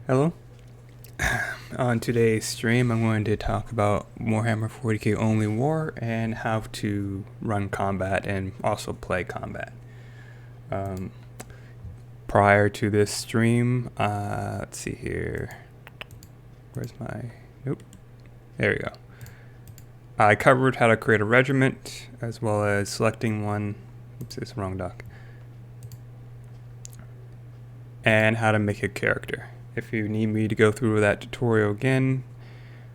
Hello. On today's stream, I'm going to talk about Warhammer 40k Only War and how to run combat and also play combat. Prior to this stream, let's see here. Where's my... Nope. There we go. I covered how to create a regiment, as well as selecting one... Oops, it's the wrong doc. And how to make a character. If you need me to go through that tutorial again,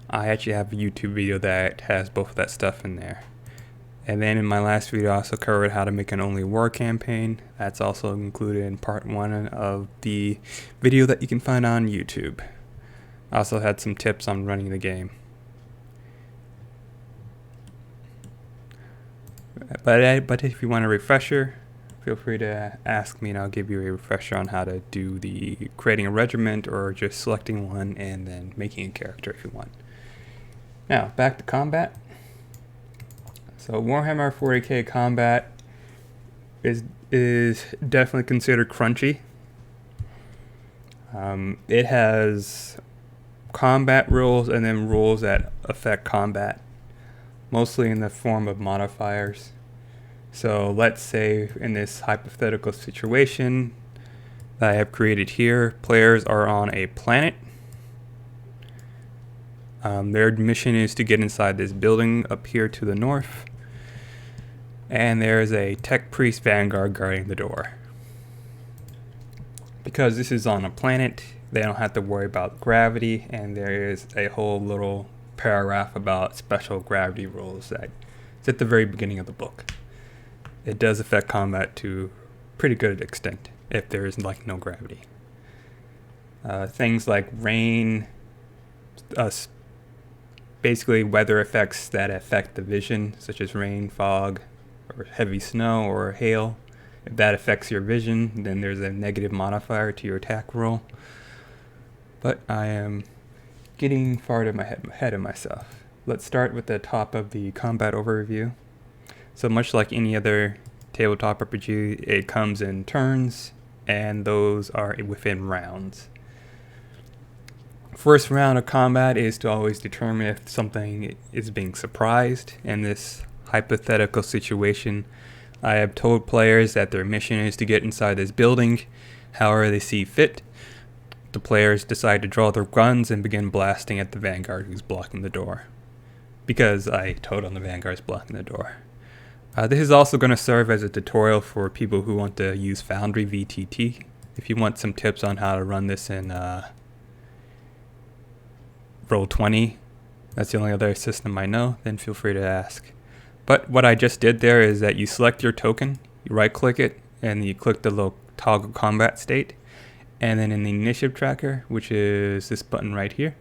I actually have a YouTube video that has both of that stuff in there. And then in my last video I also covered how to make an Only War campaign. That's also included in part 1 of the video that you can find on YouTube. I also had some tips on running the game. But if you want a refresher, feel free to ask me and I'll give you a refresher on how to do the creating a regiment or just selecting one and then making a character if you want. Now, back to combat. So Warhammer 40k Combat is definitely considered crunchy. It has combat rules and then rules that affect combat, mostly in the form of modifiers. So let's say in this hypothetical situation that I have created here, players are on a planet. Their mission is to get inside this building up here to the north. And there's a tech priest vanguard guarding the door. Because this is on a planet, they don't have to worry about gravity, and there is a whole little paragraph about special gravity rules that is at the very beginning of the book. It does affect combat to pretty good extent if there is like no gravity. Things like rain, basically weather effects that affect the vision, such as rain, fog, or heavy snow or hail. If that affects your vision, then there's a negative modifier to your attack roll. But I am getting far ahead of myself. Let's start with the top of the combat overview. So much like any other tabletop RPG, it comes in turns, and those are within rounds. First round of combat is to always determine if something is being surprised. In this hypothetical situation, I have told players that their mission is to get inside this building however they see fit. The players decide to draw their guns and begin blasting at the vanguard who's blocking the door, because I told them the vanguard's blocking the door. This is also going to serve as a tutorial for people who want to use Foundry VTT. If you want some tips on how to run this in Roll20, that's the only other system I know, then feel free to ask. But what I just did there is that you select your token, you right click it, and you click the little toggle combat state. And then in the initiative tracker, which is this button right here,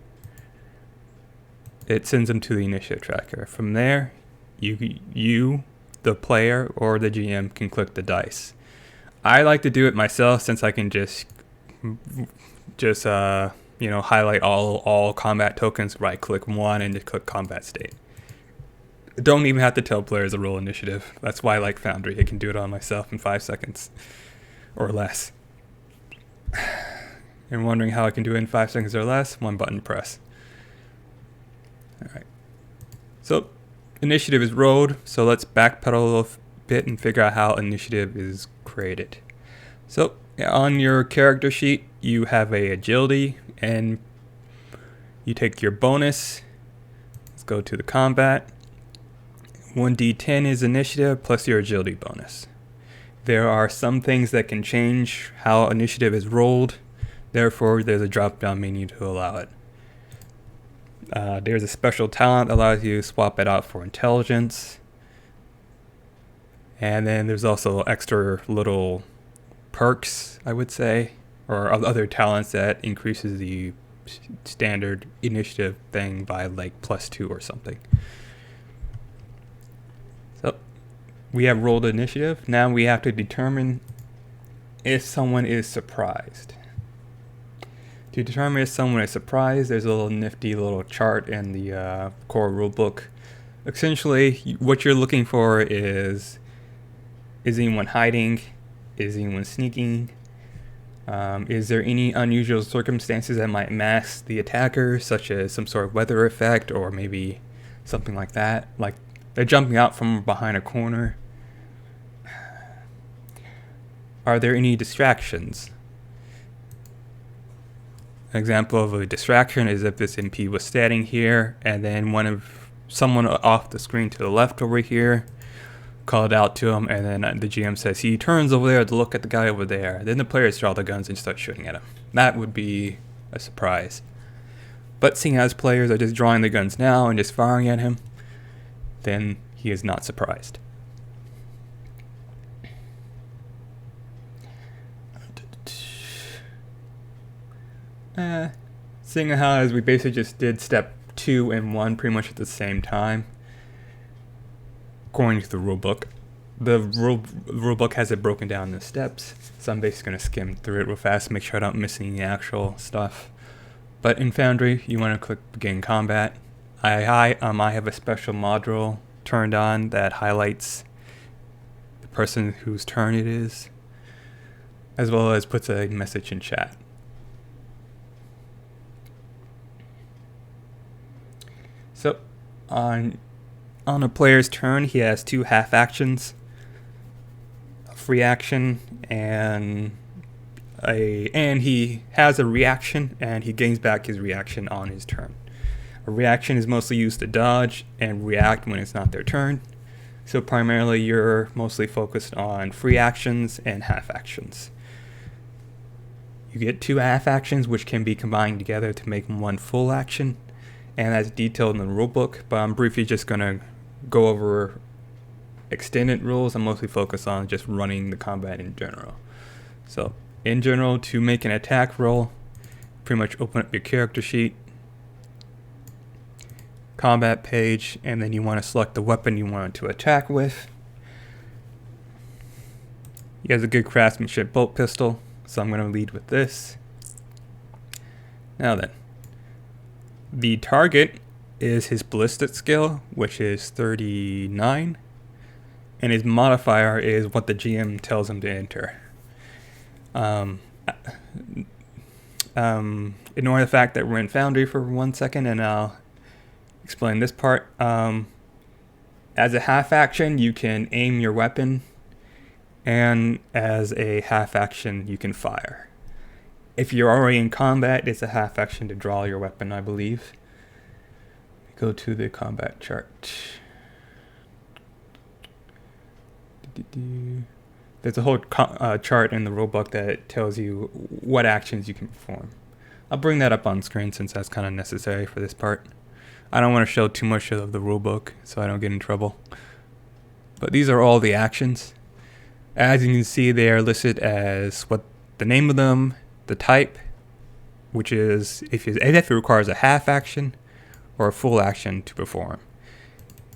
it sends them to the initiative tracker. From there, you the player or the GM can click the dice. I like to do it myself since I can just highlight all combat tokens, right click one and just click combat state. Don't even have to tell players to roll initiative. That's why I like Foundry. I can do it on myself in 5 seconds or less. And wondering how I can do it in 5 seconds or less? One button press. Alright. So initiative is rolled, so let's backpedal a little bit and figure out how initiative is created. So on your character sheet, you have a agility, and you take your bonus. Let's go to the combat. 1d10 is initiative plus your agility bonus. There are some things that can change how initiative is rolled, therefore there's a drop down menu to allow it. There's a special talent that allows you to swap it out for intelligence. And then there's also extra little perks, I would say, or other talents that increases the standard initiative thing by like +2 or something. So we have rolled initiative. Now we have to determine if someone is surprised. To determine if someone is surprised, there's a little nifty little chart in the core rulebook. Essentially, what you're looking for is anyone hiding? Is anyone sneaking? Is there any unusual circumstances that might mask the attacker, such as some sort of weather effect or maybe something like that? Like they're jumping out from behind a corner. Are there any distractions? An example of a distraction is if this MP was standing here and then someone off the screen to the left over here called out to him, and then the GM says he turns over there to look at the guy over there. Then the players draw the guns and start shooting at him. That would be a surprise. But seeing as players are just drawing the guns now and just firing at him, then he is not surprised. Seeing how as we basically just did step 2 and 1 pretty much at the same time, according to the rulebook. The rulebook has it broken down into steps, so I'm basically going to skim through it real fast, make sure I don't miss any actual stuff. But in Foundry, you want to click Begin Combat. I have a special module turned on that highlights the person whose turn it is, as well as puts a message in chat. So, on a player's turn, he has 2 half actions, a free action, and he has a reaction, and he gains back his reaction on his turn. A reaction is mostly used to dodge and react when it's not their turn. So primarily you're mostly focused on free actions and half actions. You get 2 half actions which can be combined together to make one full action, and that's detailed in the rulebook, but I'm briefly just going to go over extended rules. I'm mostly focused on just running the combat in general. So in general, to make an attack roll, pretty much open up your character sheet, combat page, and then you want to select the weapon you want to attack with. He has a good craftsmanship bolt pistol, so I'm going to lead with this. Now then, the target is his ballistic skill, which is 39, and his modifier is what the GM tells him to enter. Ignore the fact that we're in Foundry for 1 second, and I'll explain this part. As a half action, you can aim your weapon, and as a half action, you can fire. If you're already in combat, it's a half action to draw your weapon, I believe. Go to the combat chart. There's a whole chart in the rulebook that tells you what actions you can perform. I'll bring that up on screen since that's kind of necessary for this part. I don't want to show too much of the rulebook so I don't get in trouble. But these are all the actions. As you can see, they are listed as what the name of them, the type, which is if it requires a half action or a full action to perform.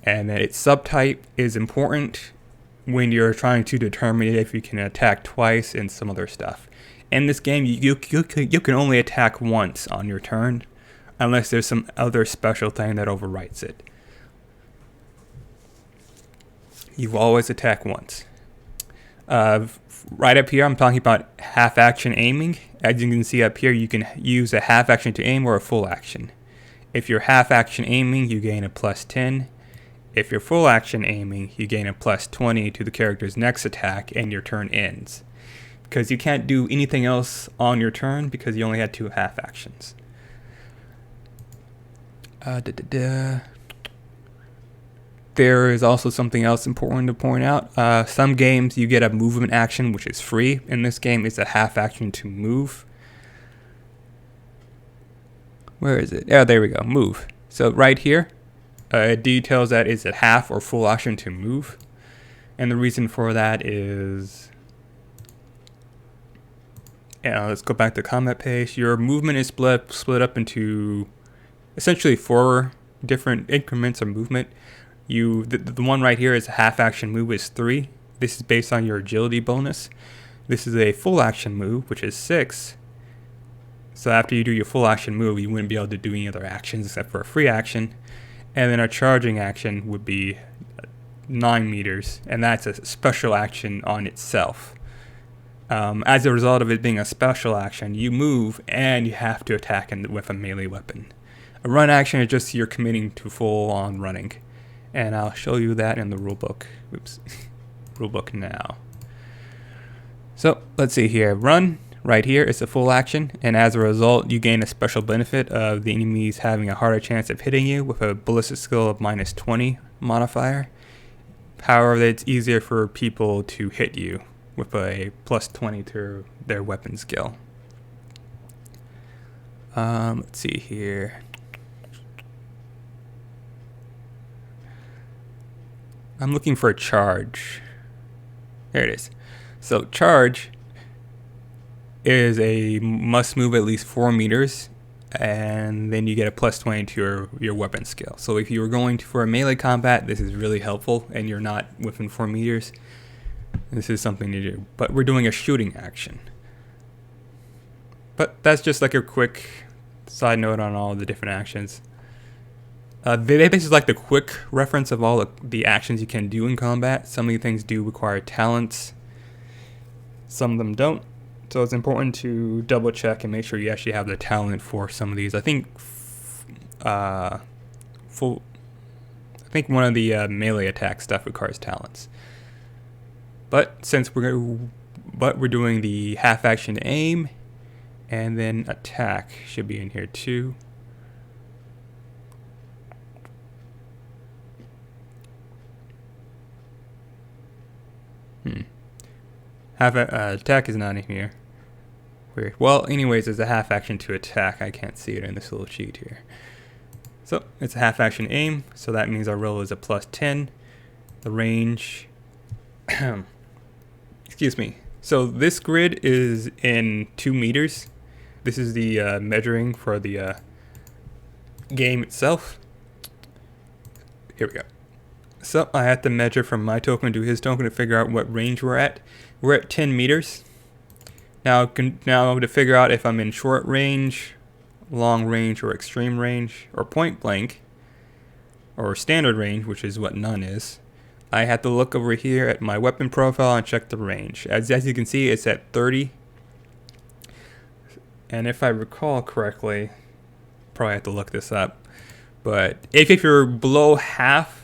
And then its subtype is important when you're trying to determine if you can attack twice and some other stuff. In this game, you can only attack once on your turn, unless there's some other special thing that overwrites it. You always attack once. Right up here, I'm talking about half action aiming. As you can see up here, you can use a half action to aim or a full action. If you're half action aiming, you gain a +10. If you're full action aiming, you gain a +20 to the character's next attack and your turn ends. Because you can't do anything else on your turn because you only had 2 half actions. There is also something else important to point out. Some games you get a movement action which is free. In this game, it's a half action to move. Where is it? Oh, there we go, move. So right here, it details that it's a half or full action to move. And the reason for that is, let's go back to the combat page. Your movement is split up into essentially 4 different increments of movement. The one right here is a half action move is 3. This is based on your agility bonus. This is a full action move, which is 6. So after you do your full action move, you wouldn't be able to do any other actions except for a free action. And then a charging action would be 9 meters, and that's a special action on itself. As a result of it being a special action, you move and you have to attack with a melee weapon. A run action is just you're committing to full-on running, and I'll show you that in the rulebook. Oops, rulebook now. So let's see here. Run right here is a full action, and as a result, you gain a special benefit of the enemies having a harder chance of hitting you with a ballistic skill of -20 modifier. However, it's easier for people to hit you with a +20 to their weapon skill. Let's see here. I'm looking for a charge. There it is. So charge is a must move at least 4 meters, and then you get a +20 to your weapon skill. So if you were going for a melee combat, this is really helpful, and you're not within 4 meters. This is something to do. But we're doing a shooting action. But that's just like a quick side note on all the different actions. This is like the quick reference of all the actions you can do in combat. Some of the things do require talents. Some of them don't. So it's important to double check and make sure you actually have the talent for some of these. I think one of the melee attack stuff requires talents. But since we're doing the half action aim, and then attack should be in here too. Attack is not in here. Weird. Well, anyways, there's a half action to attack. I can't see it in this little sheet here. So it's a half action aim, so that means our roll is a +10. The range, excuse me. So this grid is in 2 meters. This is the measuring for the game itself. Here we go. So I have to measure from my token to his token to figure out what range we're at. We're at 10 meters. Now to figure out if I'm in short range, long range, or extreme range, or point blank, or standard range, which is what none is, I have to look over here at my weapon profile and check the range. As you can see, it's at 30. And if I recall correctly, probably have to look this up, but if you're below half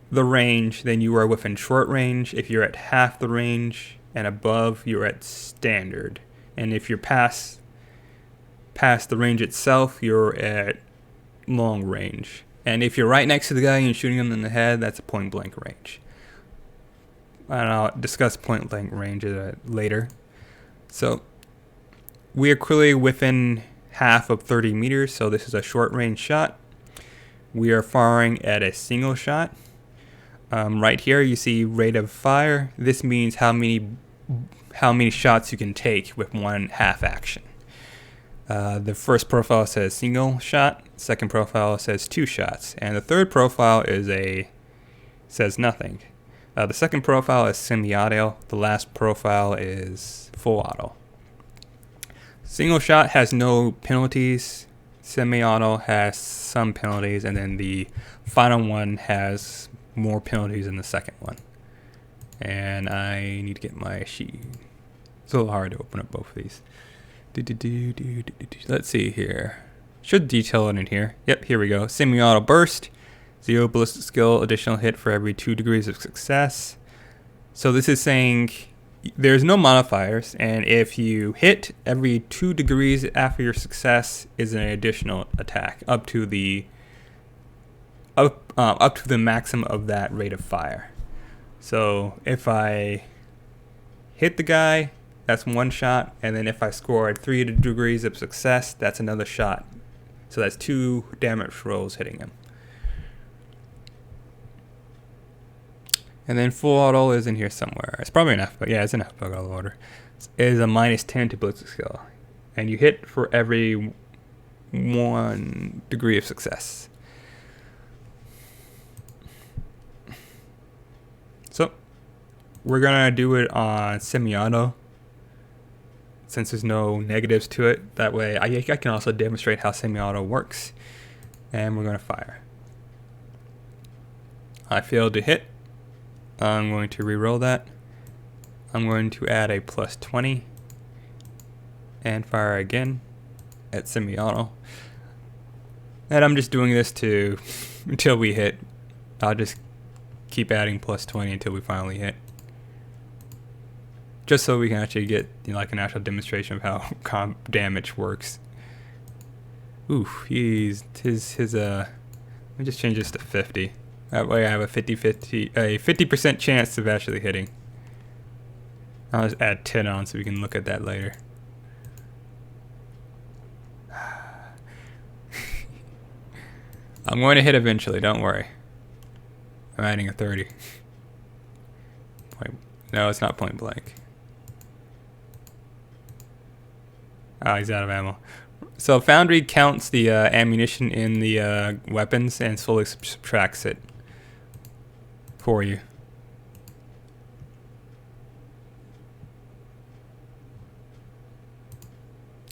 the range, then you are within short range. If you're at half the range and above, you're at standard. And if you're past the range itself, you're at long range. And if you're right next to the guy and you're shooting him in the head, that's a point blank range. And I'll discuss point blank range later. So we are clearly within half of 30 meters, so this is a short range shot. We are firing at a single shot. Right here you see rate of fire. This means how many shots you can take with one half action. The first profile says single shot, second profile says 2 shots, and the third profile says nothing. The second profile is semi-auto, the last profile is full auto. Single shot has no penalties, semi-auto has some penalties, and then the final one has more penalties than the second one. And I need to get my sheet. It's a little hard to open up both of these. Let's see here. Should detail it in here. Yep, here we go. Semi-auto burst. 0 ballistic skill, additional hit for every 2 degrees of success. So this is saying there's no modifiers, and if you hit every 2 degrees after your success is an additional attack up to the maximum of that rate of fire. So if I hit the guy, that's 1 shot, and then if I scored 3 degrees of success, that's another shot. So that's 2 damage rolls hitting him. And then full auto is in here somewhere. It's probably an alphabet. Yeah, it's in alphabetical order. It is a -10 to ballistic skill, and you hit for every 1 degree of success. So we're gonna do it on semi-auto, since there's no negatives to it. That way I can also demonstrate how semi-auto works. And we're going to fire. I failed to hit. I'm going to re-roll that. I'm going to add a plus 20 and fire again at semi-auto. And I'm just doing this to until we hit. I'll just keep adding plus 20 until we finally hit. Just so we can actually get, you know, like an actual demonstration of how comp damage works. Ooh, let me just change this to 50. That way I have a 50% chance of actually hitting. I'll just add 10 on so we can look at that later. I'm going to hit eventually, don't worry. I'm adding a 30. No, it's not point blank. Oh, he's out of ammo. So Foundry counts the ammunition in the weapons and slowly subtracts it for you.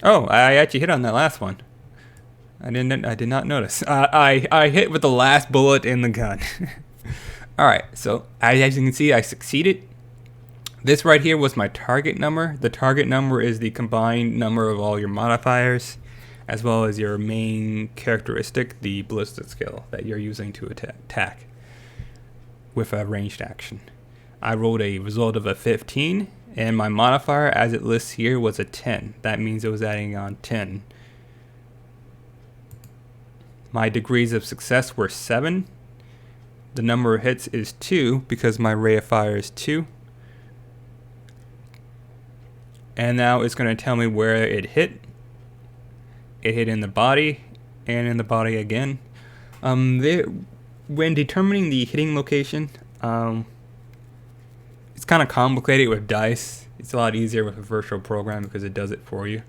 Oh, I actually hit on that last one. I did not notice. I hit with the last bullet in the gun. All right, so as you can see, I succeeded. This right here was my target number. The target number is the combined number of all your modifiers, as well as your main characteristic, the ballistic skill that you're using to attack with a ranged action. I rolled a result of a 15, and my modifier, as it lists here, was a 10. That means it was adding on 10. My degrees of success were 7. The number of hits is 2 because my rate of fire is 2. And now it's going to tell me where it hit. It hit in the body and in the body again. When determining the hitting location, it's kind of complicated with dice. It's a lot easier with a virtual program because it does it for you.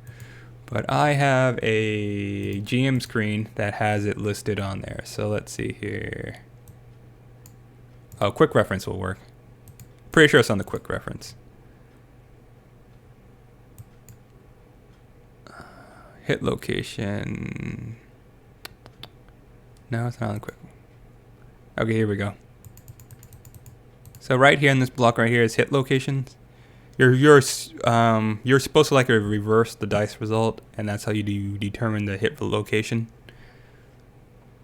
But I have a GM screen that has it listed on there. So let's see here. Oh, quick reference will work. Pretty sure it's on the quick reference. Hit location. No, it's not on the quick. Okay, here we go. So right here in this block right here is hit locations. You're supposed to like reverse the dice result, and that's how you determine the hit location.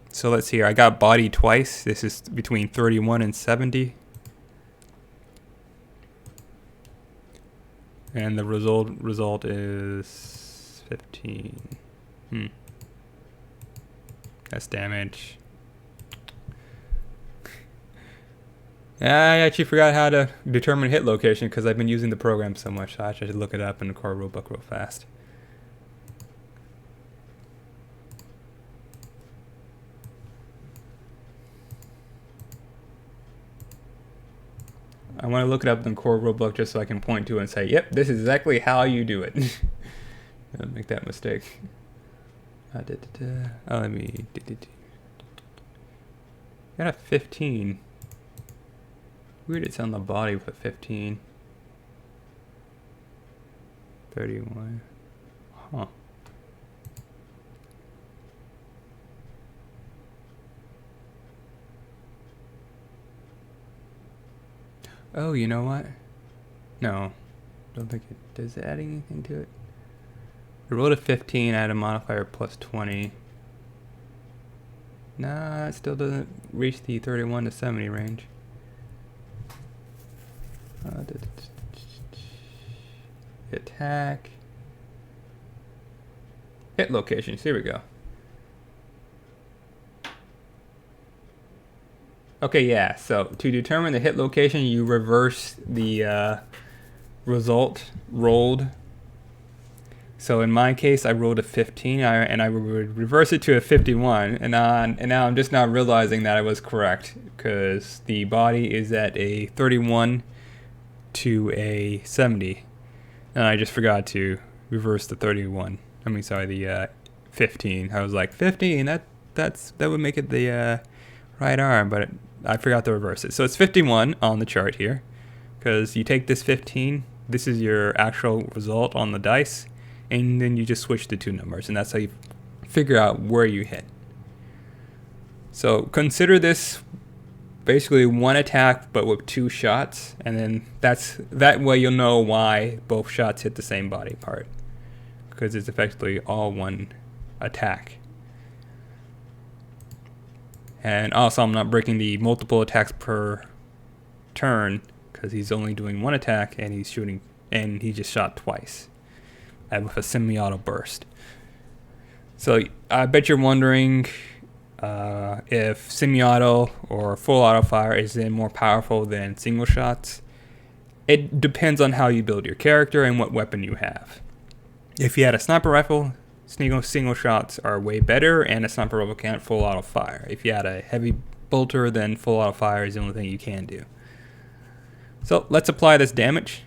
So let's see here. I got body twice. This is between 31 and 70. And the result is 15. That's damage. I actually forgot how to determine hit location because I've been using the program so much. So I should look it up in the core rulebook real fast. I want to look it up in the core rulebook just so I can point to it and say, yep, this is exactly how you do it. Don't make that mistake. Oh, let me... Got a 15. Weird it's on the body with a 15. 31. Huh. Oh, you know what? No. Don't think it does add anything to it. I rolled a 15, add a modifier plus 20. Nah, it still doesn't reach the 31 to 70 range. Attack. Hit locations. Here we go. Okay, yeah. So to determine the hit location, you reverse the result rolled. So in my case, I rolled a 15, and I would reverse it to a 51, and now I'm just now realizing that I was correct because the body is at a 31 to a 70, and I just forgot to reverse the 31. I mean, sorry, the 15. I was like 15. That would make it the right arm, but I forgot to reverse it. So it's 51 on the chart here, because you take this 15. This is your actual result on the dice, and then you just switch the two numbers, and that's how you figure out where you hit. So consider this basically one attack but with 2 shots, and then that way you'll know why both shots hit the same body part, because it's effectively all one attack. And also I'm not breaking the multiple attacks per turn because he's only doing 1 attack and he's shooting, and he just shot twice with a semi-auto burst. So I bet you're wondering if semi-auto or full auto fire is then more powerful than single shots. It depends on how you build your character and what weapon you have. If you had a sniper rifle, single shots are way better, and a sniper rifle can't full auto fire. If you had a heavy bolter, then full auto fire is the only thing you can do. So let's apply this damage.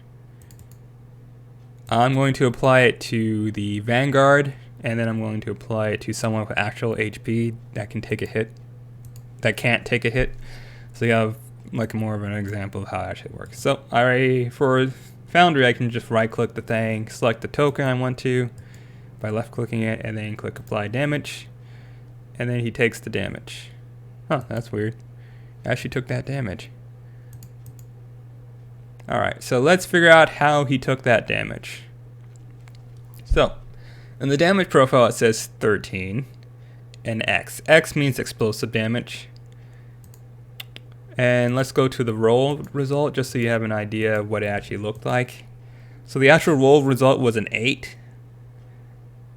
I'm going to apply it to the Vanguard, and then I'm going to apply it to someone with actual HP that can take a hit, that can't take a hit. So you have like more of an example of how it actually works. So for Foundry, I can just right click the thing, select the token I want to by left clicking it, and then click apply damage, and then he takes the damage. Huh, that's weird. I actually took that damage. Alright, so let's figure out how he took that damage. So, in the damage profile it says 13 and X. X means explosive damage. And let's go to the roll result just so you have an idea of what it actually looked like. So the actual roll result was an 8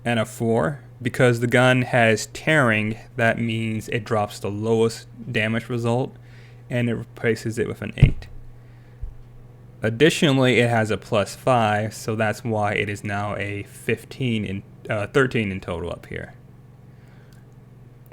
and a 4. Because the gun has tearing, that means it drops the lowest damage result and it replaces it with an 8. Additionally, it has a +5, so that's why it is now a 13 in total up here.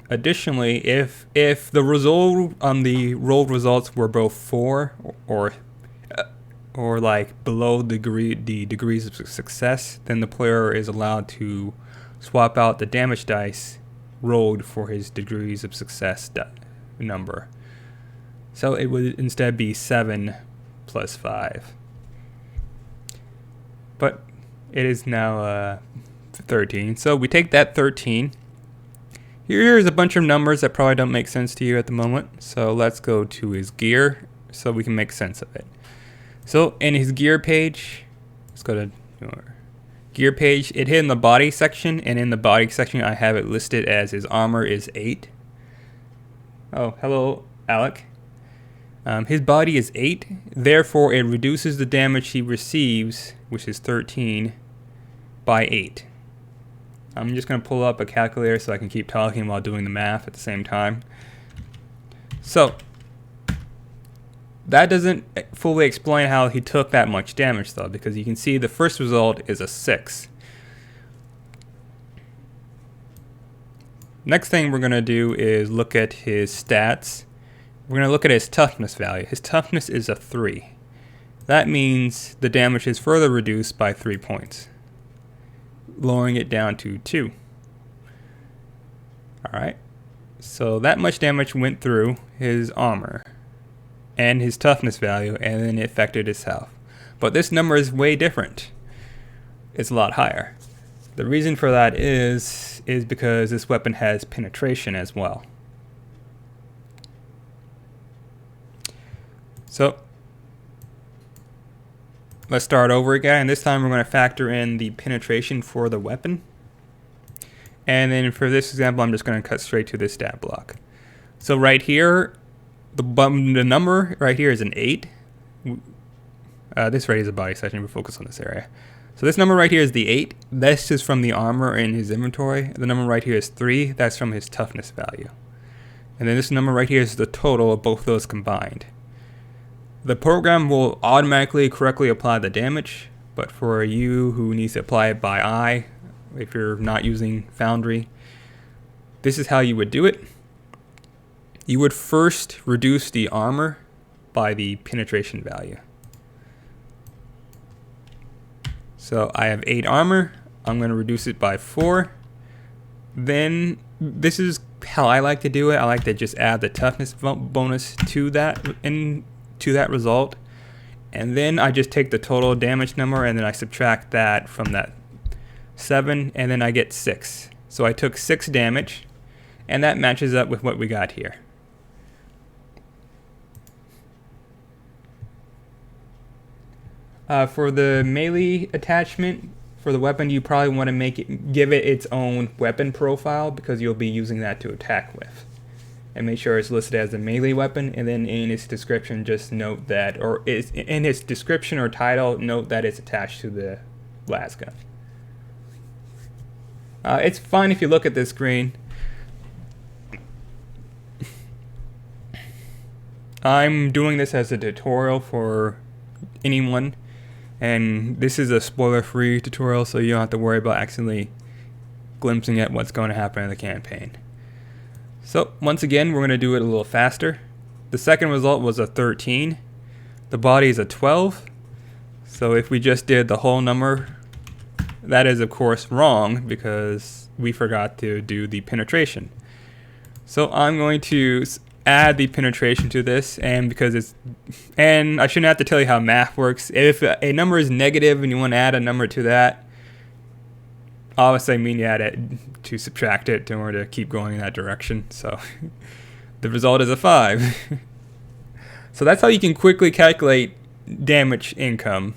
Additionally, if the result on the roll results were both 4 or like below the degrees of success, then the player is allowed to swap out the damage dice rolled for his degrees of success number. So it would instead be 7 + 5. But it is now 13. So we take that 13. Here's a bunch of numbers that probably don't make sense to you at the moment. So let's go to his gear so we can make sense of it. So in his gear page, let's go to gear page. It hit in the body section, and in the body section I have it listed as his armor is 8. Oh, hello, Alec. His body is 8, therefore it reduces the damage he receives, which is 13, by 8. I'm just going to pull up a calculator so I can keep talking while doing the math at the same time. So, that doesn't fully explain how he took that much damage though, because you can see the first result is a 6. Next thing we're going to do is look at his stats. We're going to look at his toughness value. His toughness is a 3. That means the damage is further reduced by 3 points, lowering it down to 2. Alright, so that much damage went through his armor and his toughness value, and then it affected his health. But this number is way different. It's a lot higher. The reason for that is because this weapon has penetration as well. So let's start over again, and this time we're going to factor in the penetration for the weapon. And then for this example, I'm just going to cut straight to this stat block. So right here, the number right here is an 8. This right is a body section, we'll focus on this area. So this number right here is the 8. This is from the armor in his inventory. The number right here is 3. That's from his toughness value. And then this number right here is the total of both those combined. The program will automatically correctly apply the damage, but for you who needs to apply it by eye, if you're not using Foundry, this is how you would do it. You would first reduce the armor by the penetration value. So I have 8 armor, I'm going to reduce it by 4. Then this is how I like to do it. I like to just add the toughness bonus to that result, and then I just take the total damage number and then I subtract that from that 7, and then I get 6. So I took 6 damage, and that matches up with what we got here. For the melee attachment for the weapon, you probably want to give it its own weapon profile because you'll be using that to attack with. And make sure it's listed as a melee weapon, and then in its description just note that, or in its description or title, note that it's attached to the las gun. It's fine if you look at this screen. I'm doing this as a tutorial for anyone, and this is a spoiler-free tutorial, so you don't have to worry about accidentally glimpsing at what's going to happen in the campaign. So once again, we're going to do it a little faster. The second result was a 13. The body is a 12. So if we just did the whole number, that is of course wrong because we forgot to do the penetration. So I'm going to add the penetration to this, and I shouldn't have to tell you how math works. If a number is negative and you want to add a number to that, obviously I mean you add it to subtract it in order to keep going in that direction. So the result is a 5. So that's how you can quickly calculate damage income.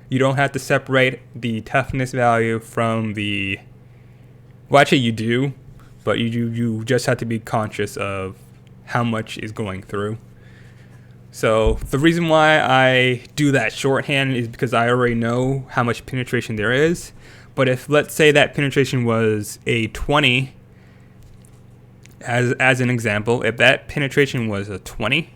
You don't have to separate the toughness value from the, well actually you do, but you just have to be conscious of how much is going through. So the reason why I do that shorthand is because I already know how much penetration there is. But if, let's say that penetration was a 20, as an example, if that penetration was a 20,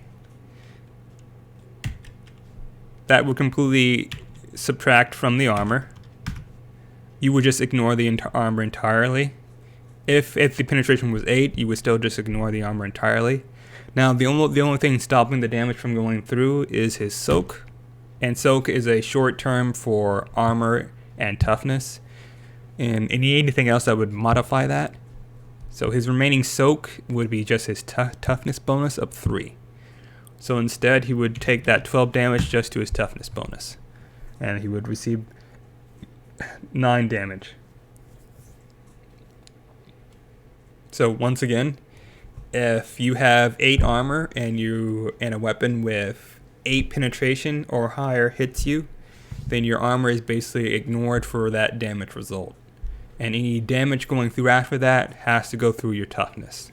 that would completely subtract from the armor. You would just ignore the armor entirely. If the penetration was 8, you would still just ignore the armor entirely. Now the only thing stopping the damage from going through is his soak, and soak is a short term for armor and toughness, and anything else that would modify that. So his remaining soak would be just his toughness bonus of 3. So instead he would take that 12 damage just to his toughness bonus, and he would receive 9 damage. So once again, if you have 8 armor and a weapon with 8 penetration or higher hits you, then your armor is basically ignored for that damage result. And any damage going through after that has to go through your toughness.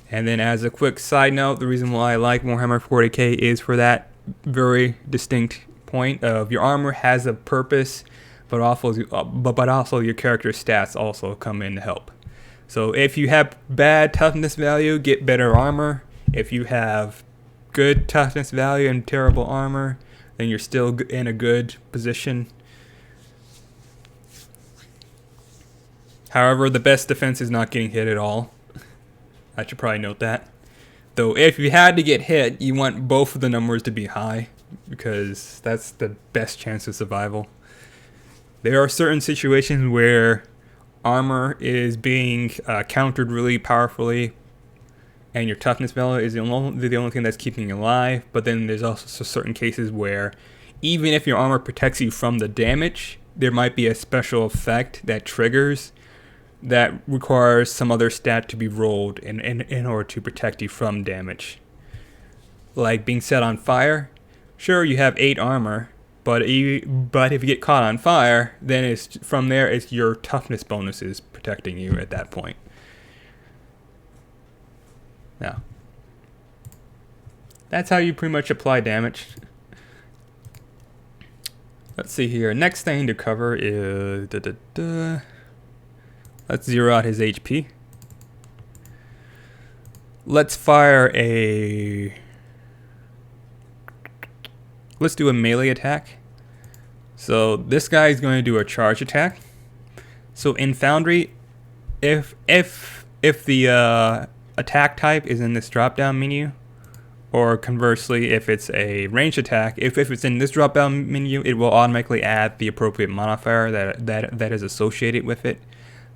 And then as a quick side note, the reason why I like Warhammer 40k is for that very distinct point of your armor has a purpose, but also your character's stats also come in to help. So if you have bad toughness value, get better armor. If you have good toughness value and terrible armor, then you're still in a good position. However, the best defense is not getting hit at all. I should probably note that. Though if you had to get hit, you want both of the numbers to be high, because that's the best chance of survival. There are certain situations where armor is being countered really powerfully, and your toughness value is the only thing that's keeping you alive. But then there's also certain cases where even if your armor protects you from the damage, there might be a special effect that triggers that requires some other stat to be rolled in order to protect you from damage. Like being set on fire. Sure, you have 8 armor, but if you get caught on fire, then it's your toughness bonuses protecting you at that point. Now, that's how you pretty much apply damage. Let's see here. Next thing to cover is let's zero out his HP. Let's do a melee attack. So this guy is going to do a charge attack. So in Foundry, if the attack type is in this drop down menu, or conversely if it's a ranged attack, if it's in this drop down menu, it will automatically add the appropriate modifier that is associated with it.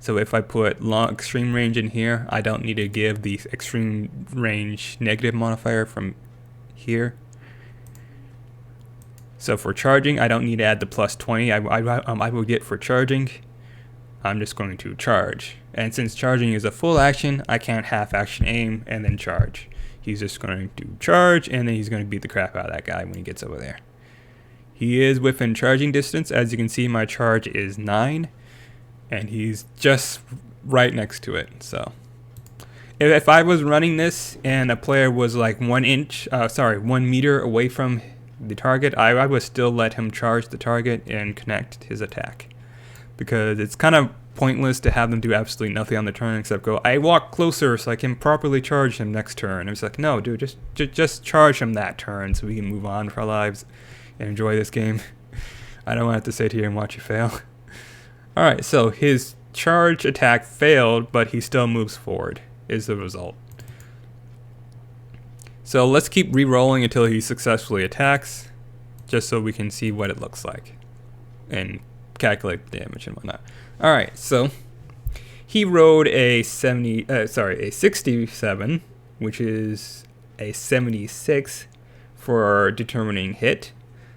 So if I put long extreme range in here, I don't need to give the extreme range negative modifier from here. So for charging, I don't need to add the plus 20 I will get for charging. I'm just going to charge. And since charging is a full action, I can't half action aim and then charge. He's just going to charge, and then he's going to beat the crap out of that guy when he gets over there. He is within charging distance. As you can see, my charge is 9, and he's just right next to it. So if I was running this and a player was like 1 meter away from the target, I would still let him charge the target and connect his attack, because it's kind of pointless to have them do absolutely nothing on the turn except go, I walk closer so I can properly charge him next turn. It's like, no, dude, just charge him that turn so we can move on with our lives and enjoy this game. I don't want to have to sit here and watch you fail. Alright, so his charge attack failed, but he still moves forward, is the result. So let's keep re-rolling until he successfully attacks, just so we can see what it looks like and calculate the damage and whatnot. Alright, so he rolled a 67, which is a 76 for determining hit.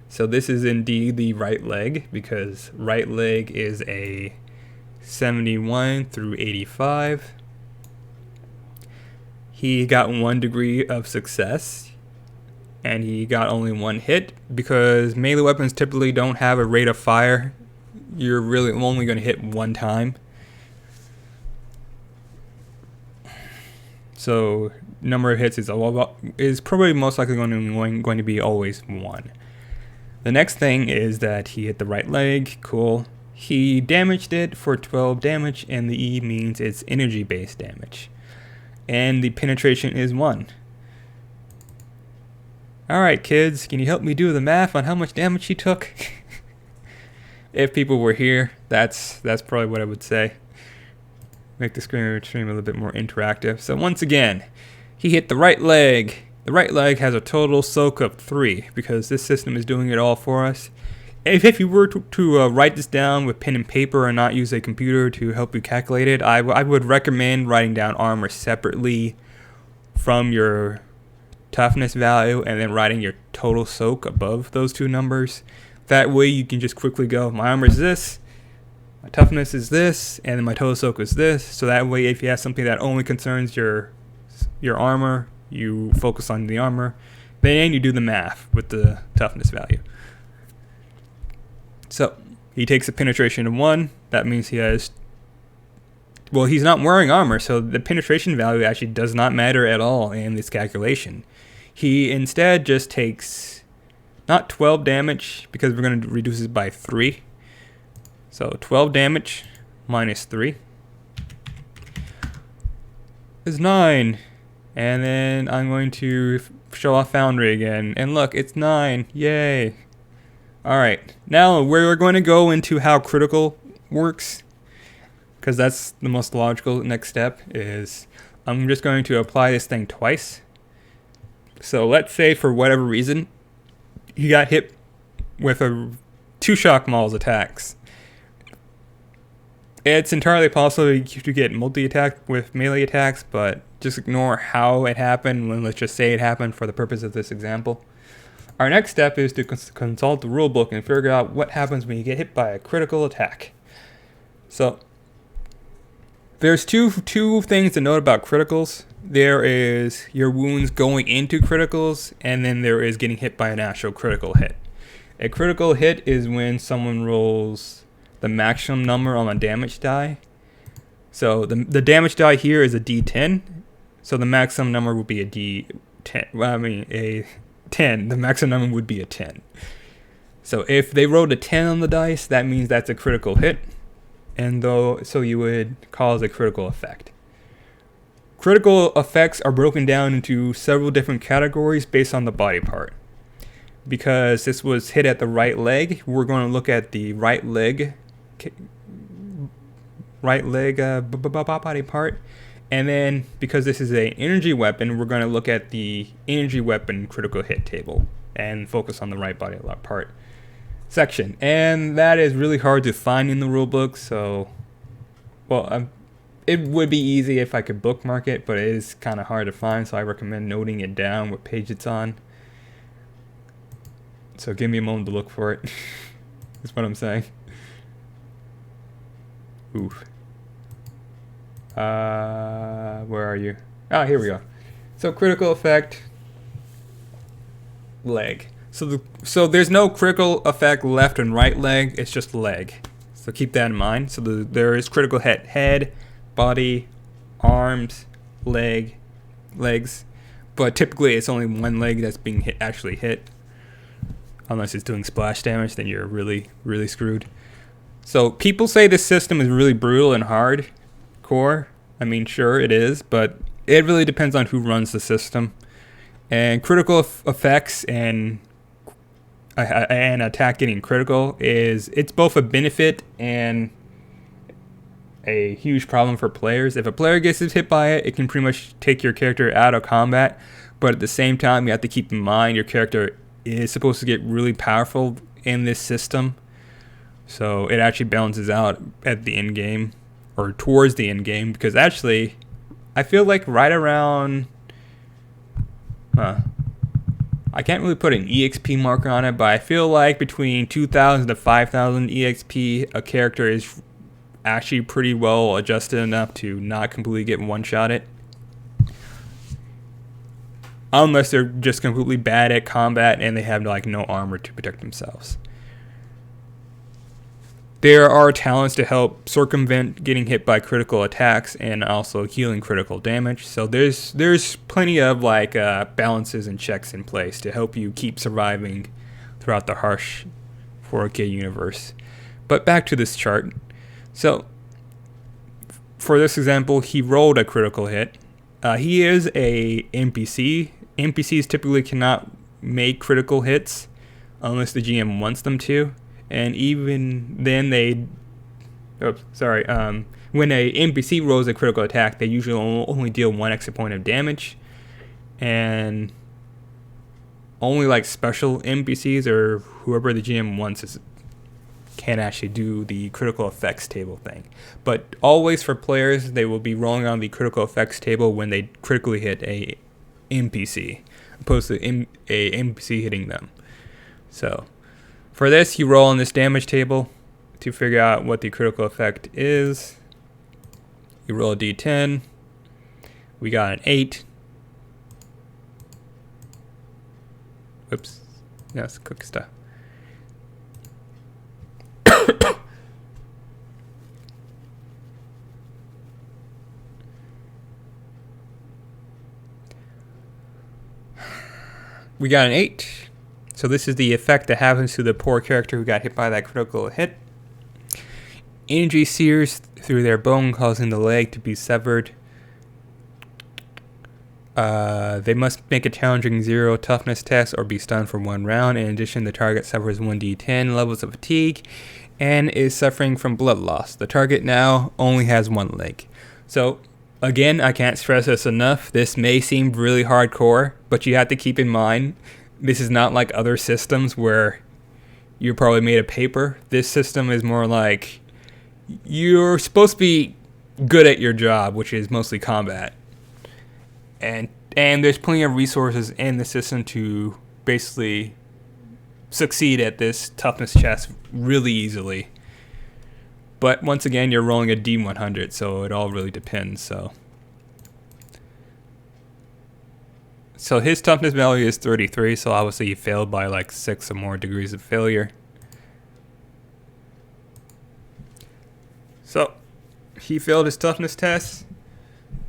So this is indeed the right leg, because right leg is a 71 through 85. He got 1 degree of success, and he got only 1 hit, because melee weapons typically don't have a rate of fire. You're really only going to hit 1 time. So number of hits is probably most likely going to be always 1. The next thing is that he hit the right leg. Cool. He damaged it for 12 damage, and the E means it's energy based damage. And the penetration is 1. Alright kids, can you help me do the math on how much damage he took? If people were here, that's probably what I would say. Make the stream a little bit more interactive. So once again, he hit the right leg. The right leg has a total soak of 3, because this system is doing it all for us. If you were to write this down with pen and paper and not use a computer to help you calculate it, I would recommend writing down armor separately from your toughness value, and then writing your total soak above those 2 numbers. That way you can just quickly go, my armor is this, my toughness is this, and then my total soak is this. So that way, if you have something that only concerns your armor, you focus on the armor. Then you do the math with the toughness value. So he takes a penetration of 1. That means he has, well, he's not wearing armor, so the penetration value actually does not matter at all in this calculation. He instead just takes not 12 damage, because we're going to reduce it by 3. So 12 damage minus 3 is 9. And then I'm going to show off Foundry again. And look, it's 9. Yay. Alright, now we're going to go into how critical works, because that's the most logical next step. Is I'm just going to apply this thing twice. So let's say for whatever reason he got hit with 2 shock maul's attacks. It's entirely possible to get multi-attack with melee attacks, but just ignore how it happened. Let's just say it happened for the purpose of this example. Our next step is to consult the rulebook and figure out what happens when you get hit by a critical attack. So there's two things to note about criticals. There is your wounds going into criticals, and then there is getting hit by an actual critical hit. A critical hit is when someone rolls the maximum number on a damage die. So the damage die here is a D10. So the maximum number would be a D10. Well, I mean a 10. The maximum number would be a 10. So if they rolled a 10 on the dice, that means that's a critical hit. And so you would cause a critical effect. Critical effects are broken down into several different categories based on the body part. Because this was hit at the right leg, we're going to look at the right leg body part. And then because this is an energy weapon, we're going to look at the energy weapon critical hit table and focus on the right body part section. And that is really hard to find in the rulebook, so it would be easy if I could bookmark it, but it is kind of hard to find, so I recommend noting it down what page it's on. So give me a moment to look for it. That's what I'm saying. Oof. Where are you? Ah, here we go. So critical effect, leg. So there's no critical effect left and right leg. It's just leg. So keep that in mind. So there is critical head, body, arms, legs, but typically it's only one leg that's being actually hit. Unless it's doing splash damage, then you're really screwed. So people say this system is really brutal and hardcore. I mean, sure it is, but it really depends on who runs the system. And critical effects and attack getting critical it's both a benefit and a huge problem for players. If a player gets hit by it, it can pretty much take your character out of combat. But at the same time, you have to keep in mind your character is supposed to get really powerful in this system. So it actually balances out at the end game, or towards the end game, because actually, I feel like right around, I can't really put an EXP marker on it, but I feel like between 2,000 to 5,000 EXP, a character is actually pretty well adjusted enough to not completely get one-shotted. Unless they're just completely bad at combat and they have like no armor to protect themselves. There are talents to help circumvent getting hit by critical attacks and also healing critical damage. So there's plenty of like balances and checks in place to help you keep surviving throughout the harsh 4K universe. But back to this chart. So for this example, he rolled a critical hit. He is a NPC. NPCs typically cannot make critical hits unless the GM wants them to. And even then when a NPC rolls a critical attack, they usually only deal 1 extra point of damage. And only like special NPCs or whoever the GM wants can actually do the critical effects table thing. But always for players, they will be rolling on the critical effects table when they critically hit a NPC, opposed to a NPC hitting them. So for this, you roll on this damage table to figure out what the critical effect is. You roll a d10. We got an 8. Whoops. Yes, quick stuff. We got an 8. So this is the effect that happens to the poor character who got hit by that critical hit. Energy sears through their bone, causing the leg to be severed. They must make a challenging 0 toughness test or be stunned for 1 round. In addition, the target suffers 1d10 levels of fatigue and is suffering from blood loss. The target now only has 1 leg. So again, I can't stress this enough. This may seem really hardcore, but you have to keep in mind, this is not like other systems where you're probably made of paper. This system is more like you're supposed to be good at your job, which is mostly combat. And there's plenty of resources in the system to basically succeed at this toughness test really easily. But once again, you're rolling a D100, so it all really depends. So his toughness value is 33, so obviously he failed by like 6 or more degrees of failure. So he failed his toughness test,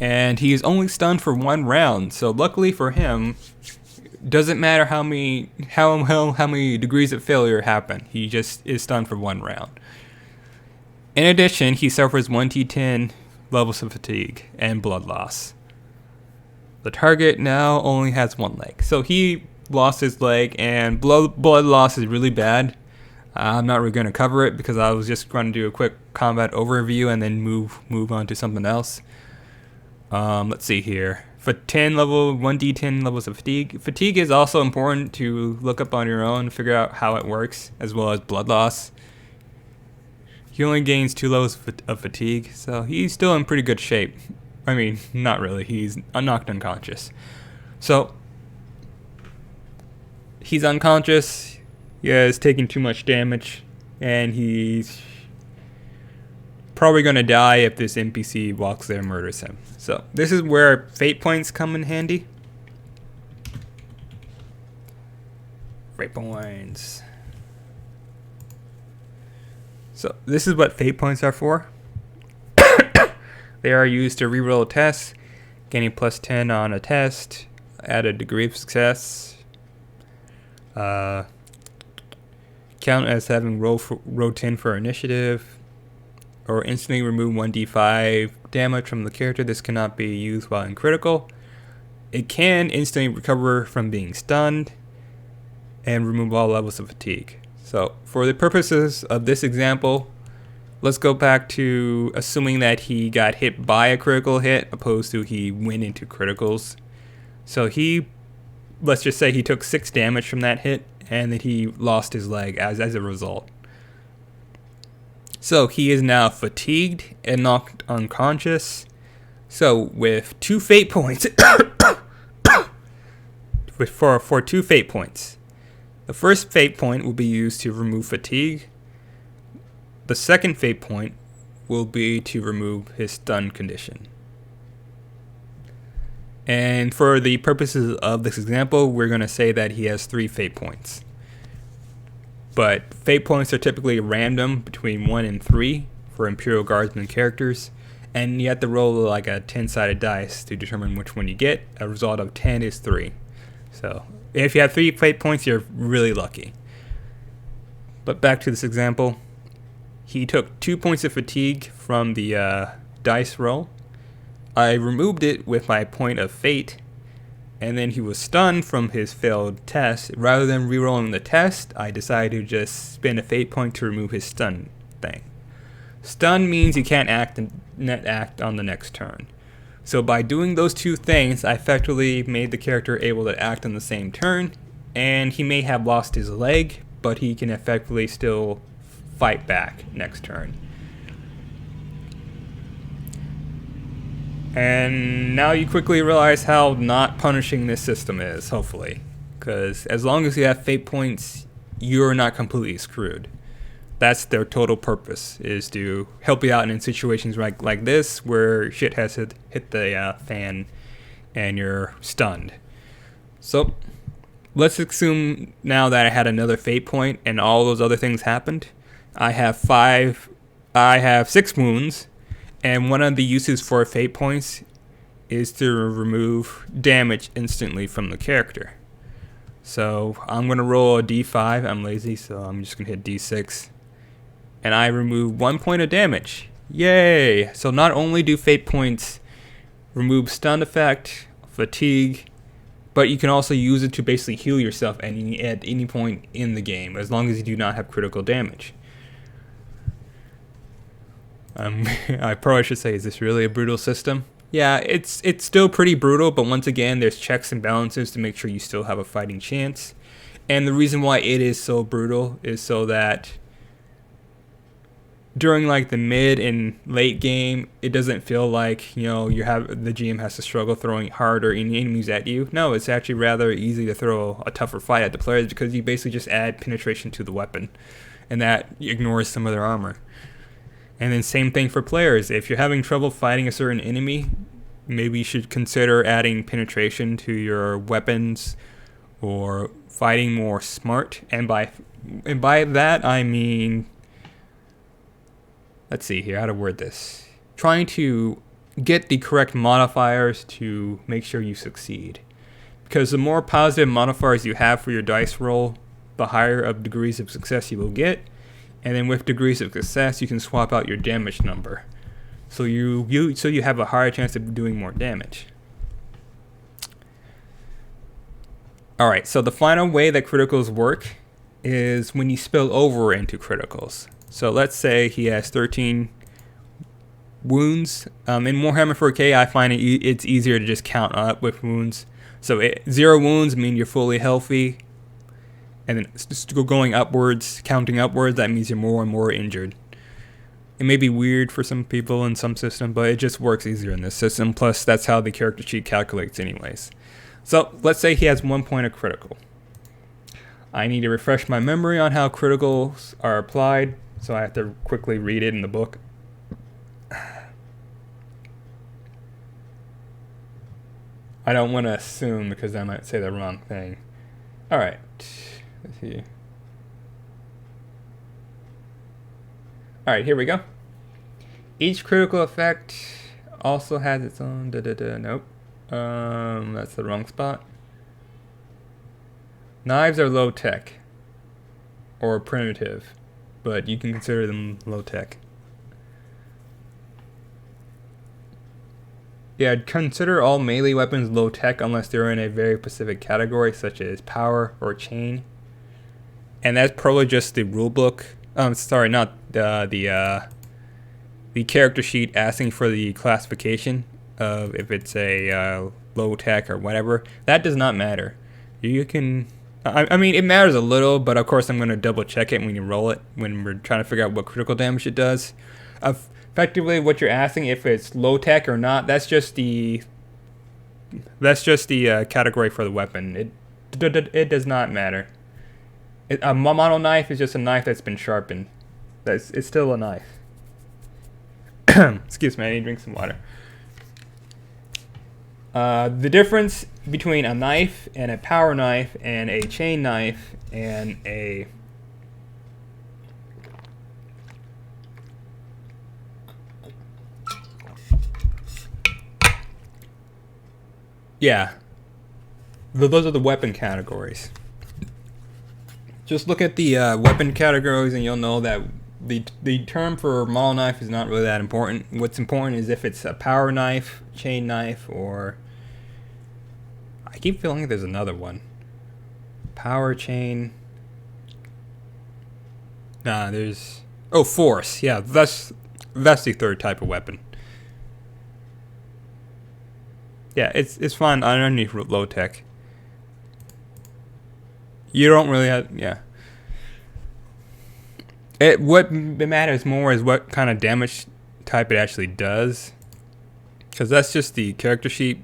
and he is only stunned for 1 round. So luckily for him, doesn't matter how many degrees of failure happen. He just is stunned for 1 round. In addition, he suffers 1d10 levels of fatigue and blood loss. The target now only has 1 leg. So he lost his leg, and blood loss is really bad. I'm not really going to cover it because I was just going to do a quick combat overview and then move on to something else. Let's see here. For 1d10 levels of fatigue. Fatigue is also important to look up on your own, figure out how it works, as well as blood loss. He only gains 2 levels of fatigue, so he's still in pretty good shape. I mean, not really. He's knocked unconscious. So, he's unconscious. He is taking too much damage. And he's probably going to die if this NPC walks there and murders him. So, this is where fate points come in handy. Fate points. So this is what fate points are for. They are used to reroll a test, gaining plus 10 on a test, add a degree of success, count as having roll 10 for initiative, or instantly remove 1d5 damage from the character. This cannot be used while in critical. It can instantly recover from being stunned, and remove all levels of fatigue. So for the purposes of this example, let's go back to assuming that he got hit by a critical hit opposed to he went into criticals. So let's just say he took 6 damage from that hit and that he lost his leg as a result. So he is now fatigued and knocked unconscious. So with 2 fate points, for 2 fate points, the first fate point will be used to remove fatigue. The second fate point will be to remove his stun condition. And for the purposes of this example, we're going to say that he has 3 fate points. But fate points are typically random between 1 and 3 for Imperial Guardsman characters. And you have to roll like a 10-sided dice to determine which one you get. A result of 10 is 3. So if you have 3 fate points, you're really lucky. But back to this example. He took 2 points of fatigue from the dice roll. I removed it with my point of fate, and then he was stunned from his failed test. Rather than rerolling the test, I decided to just spend a fate point to remove his stun thing. Stun means you can't act on the next turn. So by doing those 2 things, I effectively made the character able to act on the same turn, and he may have lost his leg, but he can effectively still fight back next turn. And now you quickly realize how not punishing this system is, hopefully. Because as long as you have fate points, you're not completely screwed. That's their total purpose, is to help you out in situations like this, where shit has hit the fan and you're stunned. So let's assume now that I had another fate point and all those other things happened. I have 6 wounds, and one of the uses for fate points is to remove damage instantly from the character. So I'm going to roll a d5. I'm lazy, so I'm just going to hit d6. And I remove 1 point of damage. Yay! So not only do fate points remove stun effect, fatigue, but you can also use it to basically heal yourself at any point in the game, as long as you do not have critical damage. I probably should say, is this really a brutal system? Yeah, it's still pretty brutal, but once again, there's checks and balances to make sure you still have a fighting chance. And the reason why it is so brutal is so that during like the mid and late game, it doesn't feel like, the GM has to struggle throwing harder enemies at you. No, it's actually rather easy to throw a tougher fight at the players, because you basically just add penetration to the weapon, and that ignores some of their armor. And then same thing for players. If you're having trouble fighting a certain enemy, maybe you should consider adding penetration to your weapons, or fighting more smart. And by that I mean, let's see here how to word this. Trying to get the correct modifiers to make sure you succeed. Because the more positive modifiers you have for your dice roll, the higher of degrees of success you will get. And then with degrees of success, you can swap out your damage number. So you have a higher chance of doing more damage. Alright, so the final way that criticals work is when you spill over into criticals. So let's say he has 13 wounds. In Warhammer 40k, I find it's easier to just count up with wounds. So 0 wounds mean you're fully healthy. And then just going upwards, counting upwards, that means you're more and more injured. It may be weird for some people in some system, but it just works easier in this system. Plus, that's how the character sheet calculates anyways. So let's say he has 1 point of critical. I need to refresh my memory on how criticals are applied, so I have to quickly read it in the book. I don't want to assume, because I might say the wrong thing. Alright. Let's see. Alright, here we go. Each critical effect also has its own nope. That's the wrong spot. Knives are low tech or primitive, but you can consider them low tech. Yeah, I'd consider all melee weapons low tech unless they're in a very specific category, such as power or chain. And that's probably just the rulebook. Sorry, not the character sheet asking for the classification of if it's a low tech or whatever. That does not matter. You can. I mean, it matters a little, but of course I'm going to double check it when you roll it when we're trying to figure out what critical damage it does. Effectively, what you're asking if it's low tech or not, that's just the category for the weapon. It does not matter. A mono knife is just a knife that's been sharpened. It's still a knife. Excuse me, I need to drink some water. The difference between a knife and a power knife and a chain knife and a those are the weapon categories. Just look at the weapon categories and you'll know that the term for mono knife is not really that important. What's important is if it's a power knife, chain knife, or I keep feeling there's another one. Power chain. Nah, there's force. Yeah, that's the third type of weapon. Yeah, it's fine underneath low tech. You don't really have what matters more is what kind of damage type it actually does, because that's just the character sheet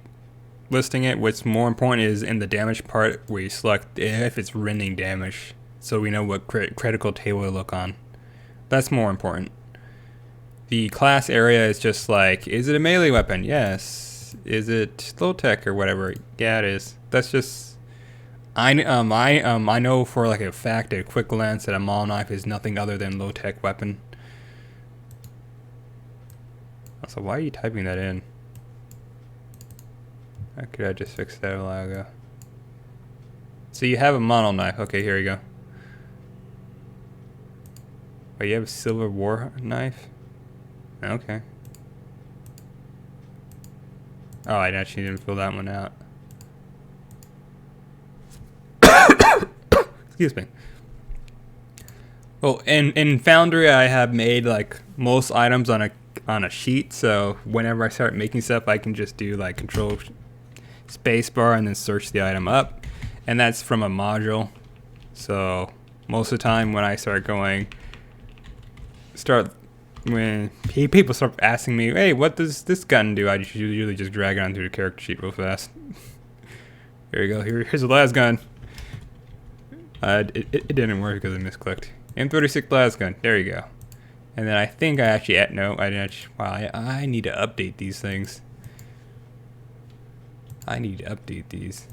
listing it. What's more important is in the damage part where you select if it's rending damage, so we know what critical table to look on. That's more important. The class area is just like, is it a melee weapon? Yes. Is it low tech or whatever? Yeah, it is. That's just I know for like a fact at a quick glance that a mono knife is nothing other than low tech weapon. Also, why are you typing that in? How could I just fix that a while ago? So you have a mono knife. Okay, here you go. Oh, you have a silver war knife? Okay. Oh, I actually didn't fill that one out. Excuse me. Well, in Foundry, I have made like most items on a sheet, so whenever I start making stuff, I can just do like Control Spacebar and then search the item up, and that's from a module. So most of the time, when I start when people start asking me, "Hey, what does this gun do?" I usually just drag it onto the character sheet real fast. Here you go. Here's the last gun. It didn't work because I misclicked. M36 blast gun. There you go. And then I think I actually no, I didn't. Wow, I need to update these things. I need to update these.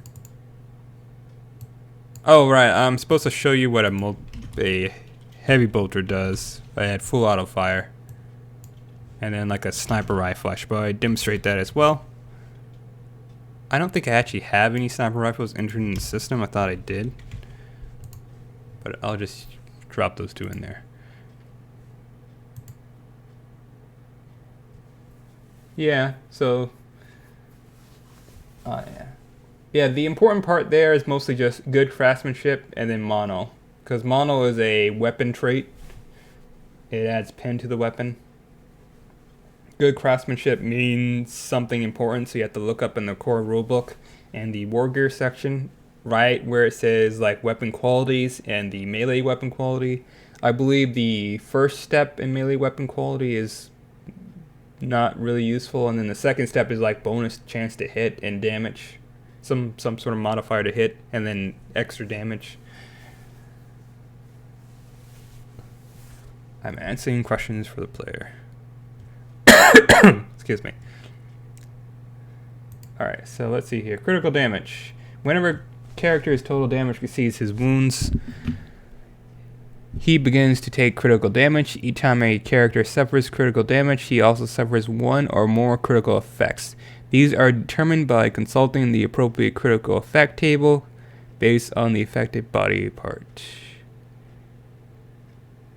Oh right, I'm supposed to show you what a heavy bolter does. I had full auto fire, and then like a sniper rifle. I should probably demonstrate that as well. I don't think I actually have any sniper rifles entered in the system. I thought I did, but I'll just drop those two in there. Yeah, so yeah, the important part there is mostly just good craftsmanship and then mono, because mono is a weapon trait. It adds pen to the weapon. Good craftsmanship means something important, so you have to look up in the core rulebook and the war gear section, right where it says like weapon qualities and the melee weapon quality. I believe the first step in melee weapon quality is not really useful, and then the second step is like bonus chance to hit and damage, some sort of modifier to hit, and then extra damage. I'm answering questions for the player. Excuse me. Alright, so let's see here. Critical damage. Whenever character's total damage exceeds his wounds, he begins to take critical damage. Each time a character suffers critical damage, he also suffers one or more critical effects. These are determined by consulting the appropriate critical effect table based on the affected body part.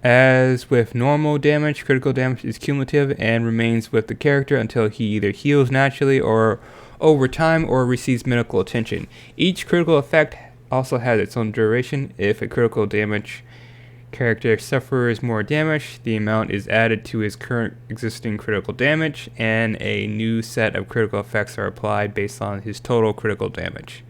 As with normal damage, critical damage is cumulative and remains with the character until he either heals naturally or over time or receives medical attention. Each critical effect also has its own duration. If a critical damage character suffers more damage, the amount is added to his current existing critical damage, and a new set of critical effects are applied based on his total critical damage.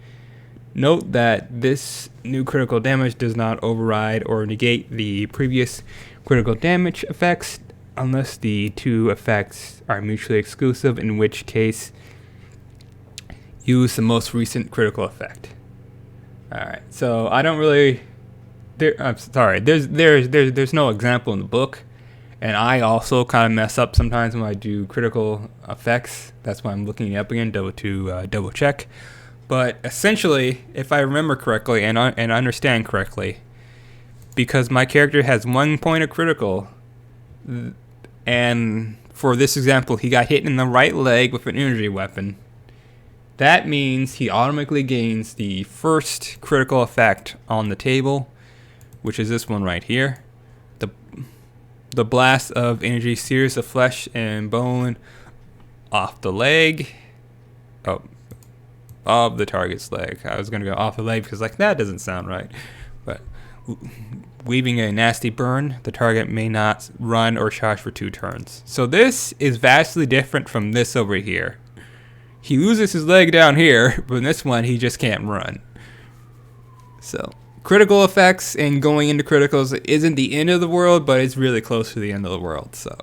Note that this new critical damage does not override or negate the previous critical damage effects unless the two effects are mutually exclusive, in which case use the most recent critical effect. Alright, so I don't really... I'm sorry, there's no example in the book, and I also kind of mess up sometimes when I do critical effects. That's why I'm looking it up again, double check. But essentially, if I remember correctly and understand correctly, because my character has 1 point of critical, and for this example, he got hit in the right leg with an energy weapon, that means he automatically gains the first critical effect on the table, which is this one right here. The blast of energy sears the flesh and bone off the leg. Oh, of the target's leg. I was going to go off the leg because like that doesn't sound right. But leaving a nasty burn, the target may not run or charge for 2 turns. So this is vastly different from this over here. He loses his leg down here, but in this one he just can't run. So critical effects and going into criticals isn't the end of the world, but it's really close to the end of the world. So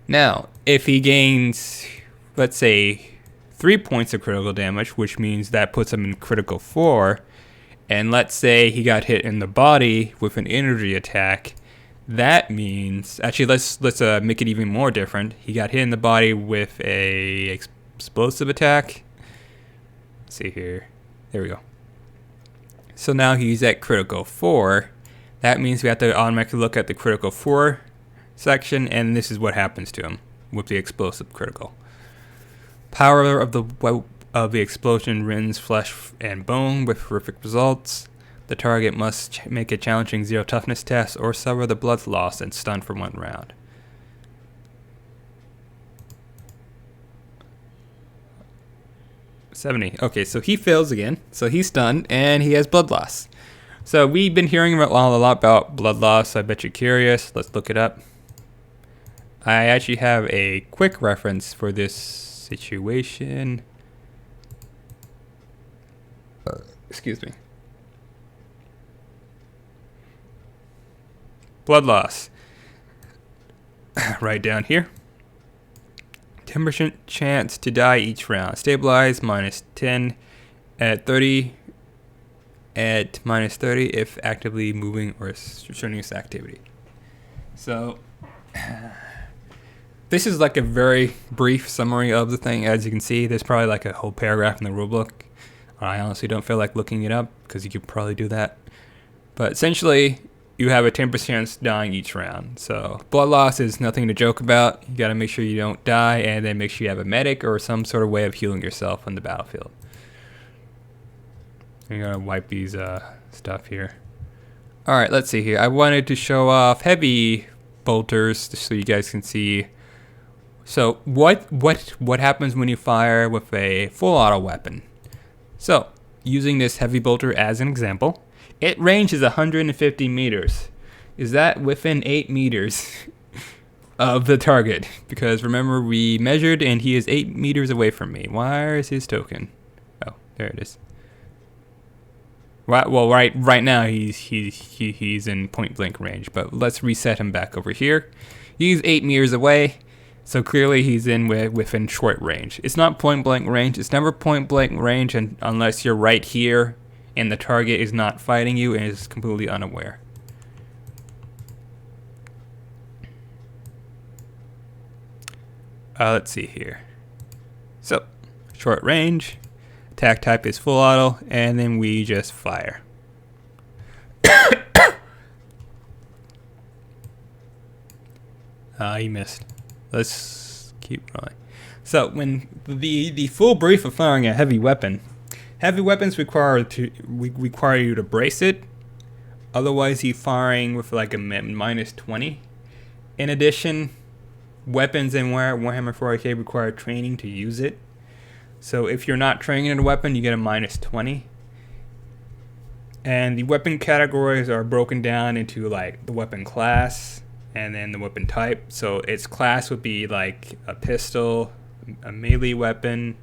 now, if he gains, let's say, 3 points of critical damage, which means that puts him in critical 4, and let's say he got hit in the body with an energy attack, that means, actually let's make it even more different. He got hit in the body with a explosive attack. Let's see here. There we go. So now he's at critical 4. That means we have to automatically look at the critical 4 section, and this is what happens to him with the explosive critical. Power of the explosion rends flesh and bone with horrific results. The target must make a challenging 0 toughness test or suffer the blood loss and stun for 1 round. $70. Okay, so he fails again. So he's stunned and he has blood loss. So we've been hearing a lot about blood loss. I bet you're curious. Let's look it up. I actually have a quick reference for this situation. Excuse me. Blood loss. Right down here. 10% chance to die each round. Stabilize -10 at 30. At -30 if actively moving or strenuous activity. So this is like a very brief summary of the thing. As you can see, there's probably like a whole paragraph in the rulebook. I honestly don't feel like looking it up because you could probably do that. But essentially, you have a 10% chance dying each round. So blood loss is nothing to joke about. You got to make sure you don't die, and then make sure you have a medic or some sort of way of healing yourself on the battlefield. I'm gonna wipe these stuff here. All right, let's see here. I wanted to show off heavy bolters just so you guys can see. So what happens when you fire with a full auto weapon? So using this heavy bolter as an example. It ranges 150 meters. Is that within 8 meters of the target? Because remember, we measured and he is 8 meters away from me. Where is his token? Oh, there it is. Well, right now he's in point blank range, but let's reset him back over here. He's 8 meters away, so clearly he's within short range. It's not point blank range. It's never point blank range unless you're right here and the target is not fighting you and is completely unaware. Let's see here. So, short range. Attack type is full auto, and then we just fire. He missed. Let's keep rolling. So when the full brief of firing a heavy weapons require you to brace it. Otherwise, you're firing with like a -20. In addition, weapons in Warhammer 40k require training to use it. So if you're not training in a weapon, you get a -20. And the weapon categories are broken down into like the weapon class and then the weapon type. So its class would be like a pistol, a melee weapon,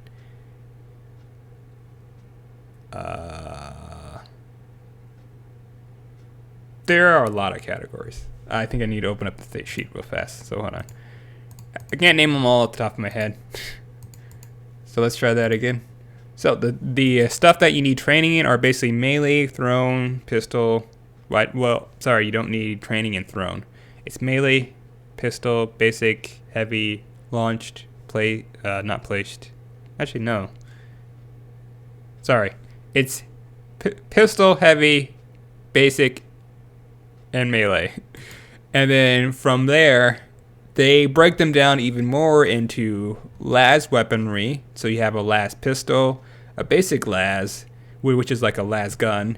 there are a lot of categories. I think I need to open up the sheet real fast, so hold on. I can't name them all off the top of my head. So let's try that again. So the stuff that you need training in are basically melee, thrown, pistol. Right? Well, sorry, you don't need training in thrown. It's melee, pistol, basic, heavy, launched, not placed. Actually, no. Sorry. It's pistol, heavy, basic, and melee. And then from there, they break them down even more into las weaponry. So you have a las pistol, a basic las, which is like a las gun,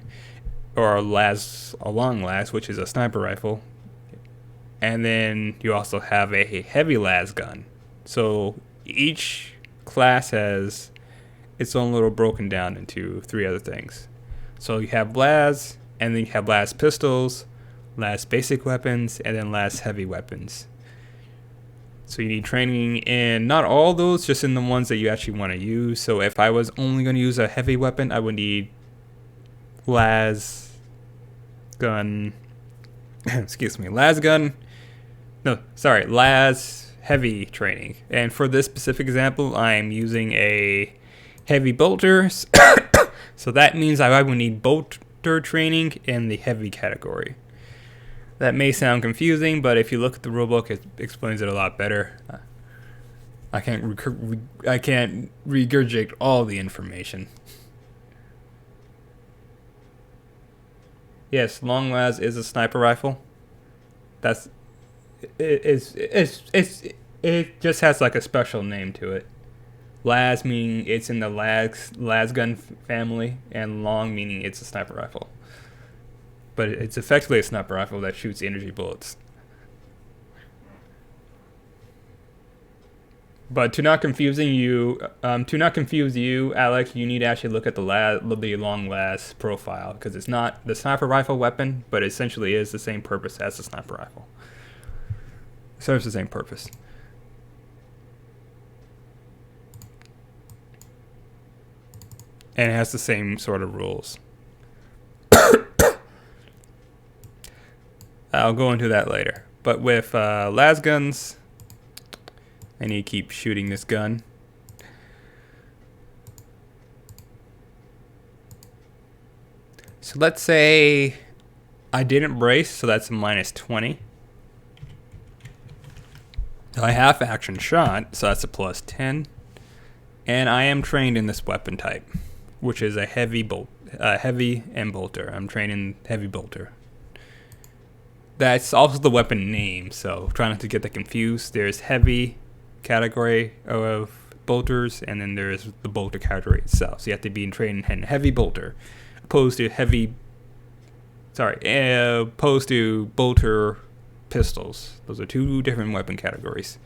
or a long las, which is a sniper rifle. And then you also have a heavy las gun. So each class has its own little broken down into 3 other things. So you have las, and then you have las pistols, las basic weapons, and then las heavy weapons. So you need training in not all those, just in the ones that you actually want to use. So if I was only going to use a heavy weapon, I would need las gun, las heavy training. And for this specific example, I'm using a heavy bolter. So that means I would need bolter training in the heavy category. That may sound confusing, but if you look at the rulebook, it explains it a lot better. I can't regurgitate all the information. Yes, long las is a sniper rifle. It just has like a special name to it. Las meaning it's in the las gun family, and long meaning it's a sniper rifle. But it's effectively a sniper rifle that shoots energy bullets. But to not confuse you, Alex, you need to actually look at the long las profile, because it's not the sniper rifle weapon, but it essentially is the same purpose as the sniper rifle. It serves the same purpose. And it has the same sort of rules. I'll go into that later. But with las guns, I need to keep shooting this gun. So let's say I didn't brace, so that's a -20. I half action shot, so that's a +10. And I am trained in this weapon type, which is a heavy and bolter. I'm trained in heavy bolter. That's also the weapon name, so try not to get that confused. There's heavy category of bolters, and then there's the bolter category itself. So you have to be trained in heavy bolter, opposed to bolter pistols. Those are 2 different weapon categories.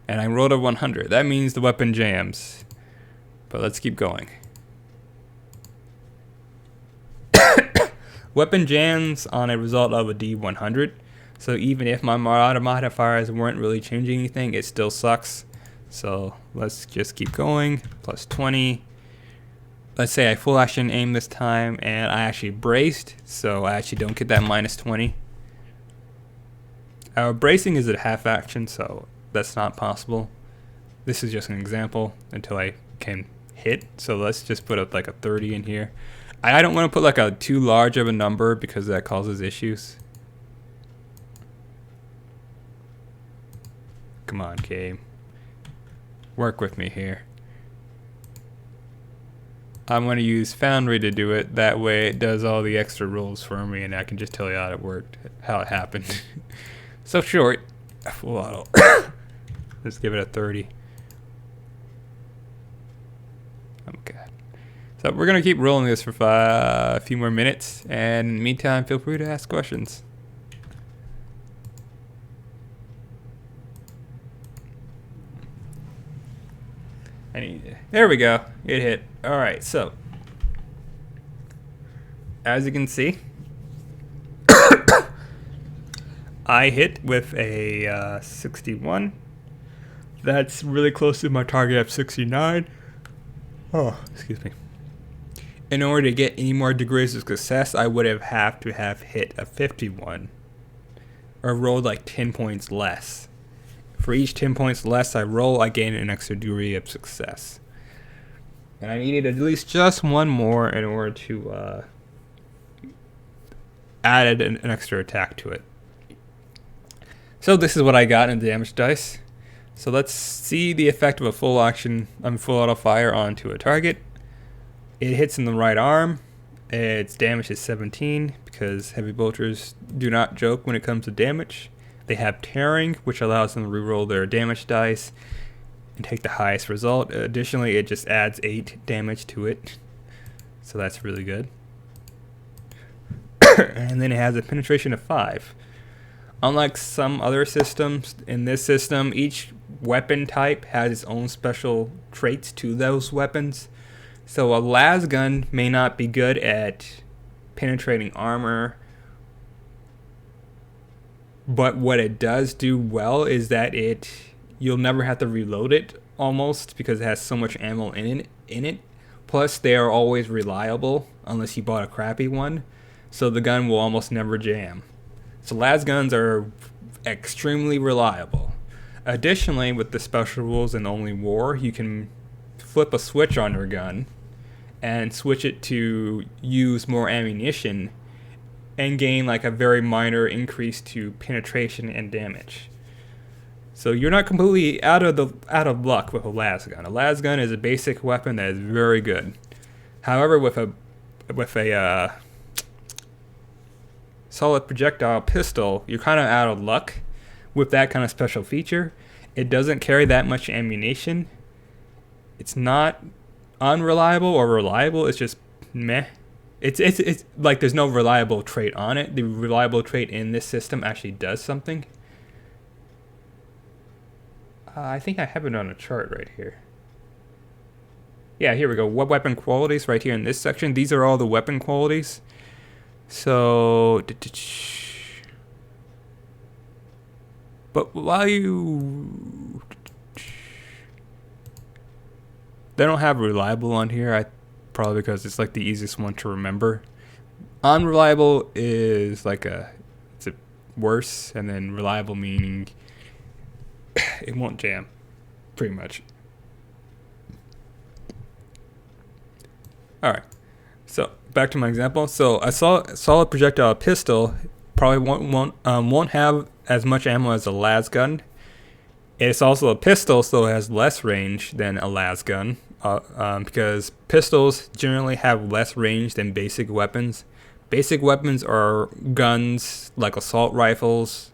And I rolled a 100. That means the weapon jams. But let's keep going. Weapon jams on a result of a D100. So even if my auto modifiers weren't really changing anything, it still sucks. So let's just keep going. +20. Let's say I full action aim this time, and I actually braced, so I actually don't get that -20. Our bracing is at half action, so that's not possible. This is just an example until I can hit. So let's just put up like a 30 in here. I don't want to put like a too large of a number because that causes issues. Come on, game. Work with me here. I'm going to use Foundry to do it. That way it does all the extra rolls for me, and I can just tell you how it worked, how it happened. So short. Full auto. Let's give it a 30. Okay. So we're going to keep rolling this for a few more minutes. And in the meantime, feel free to ask questions. There we go. It hit. All right. So as you can see, I hit with a 61. That's really close to my target of 69. Oh, excuse me. In order to get any more degrees of success, I would have to have hit a 51 or rolled like 10 points less. For each 10 points less I roll, I gain an extra degree of success. And I needed at least just one more in order to add an extra attack to it. So this is what I got in the damage dice. So let's see the effect of a full auto fire onto a target. It hits in the right arm. Its damage is 17 because heavy bolters do not joke when it comes to damage. They have tearing, which allows them to reroll their damage dice and take the highest result. Additionally, it just adds 8 damage to it. So that's really good. And then it has a penetration of 5. Unlike some other systems, in this system, each weapon type has its own special traits to those weapons. So a las gun may not be good at penetrating armor, but what it does do well is that you'll never have to reload it almost because it has so much ammo in it. Plus, they are always reliable unless you bought a crappy one, so the gun will almost never jam. So las guns are extremely reliable. Additionally, with the special rules in Only War, you can flip a switch on your gun and switch it to use more ammunition and gain like a very minor increase to penetration and damage. So you're not completely out of luck with a las gun. A las gun is a basic weapon that is very good. However, with a solid projectile pistol, you're kind of out of luck with that kind of special feature. It doesn't carry that much ammunition. It's not unreliable or reliable. It's just meh. It's like there's no reliable trait on it. The reliable trait in this system actually does something. I think I have it on a chart right here. Yeah, here we go. What weapon qualities right here in this section. These are all the weapon qualities. So, but while they don't have reliable on here, probably because it's like the easiest one to remember. Unreliable is like it's a worse, and then reliable meaning it won't jam, pretty much. All right. So back to my example. So a solid projectile pistol probably won't have as much ammo as a las gun. It's also a pistol, so it has less range than a las gun because pistols generally have less range than basic weapons. Basic weapons are guns like assault rifles,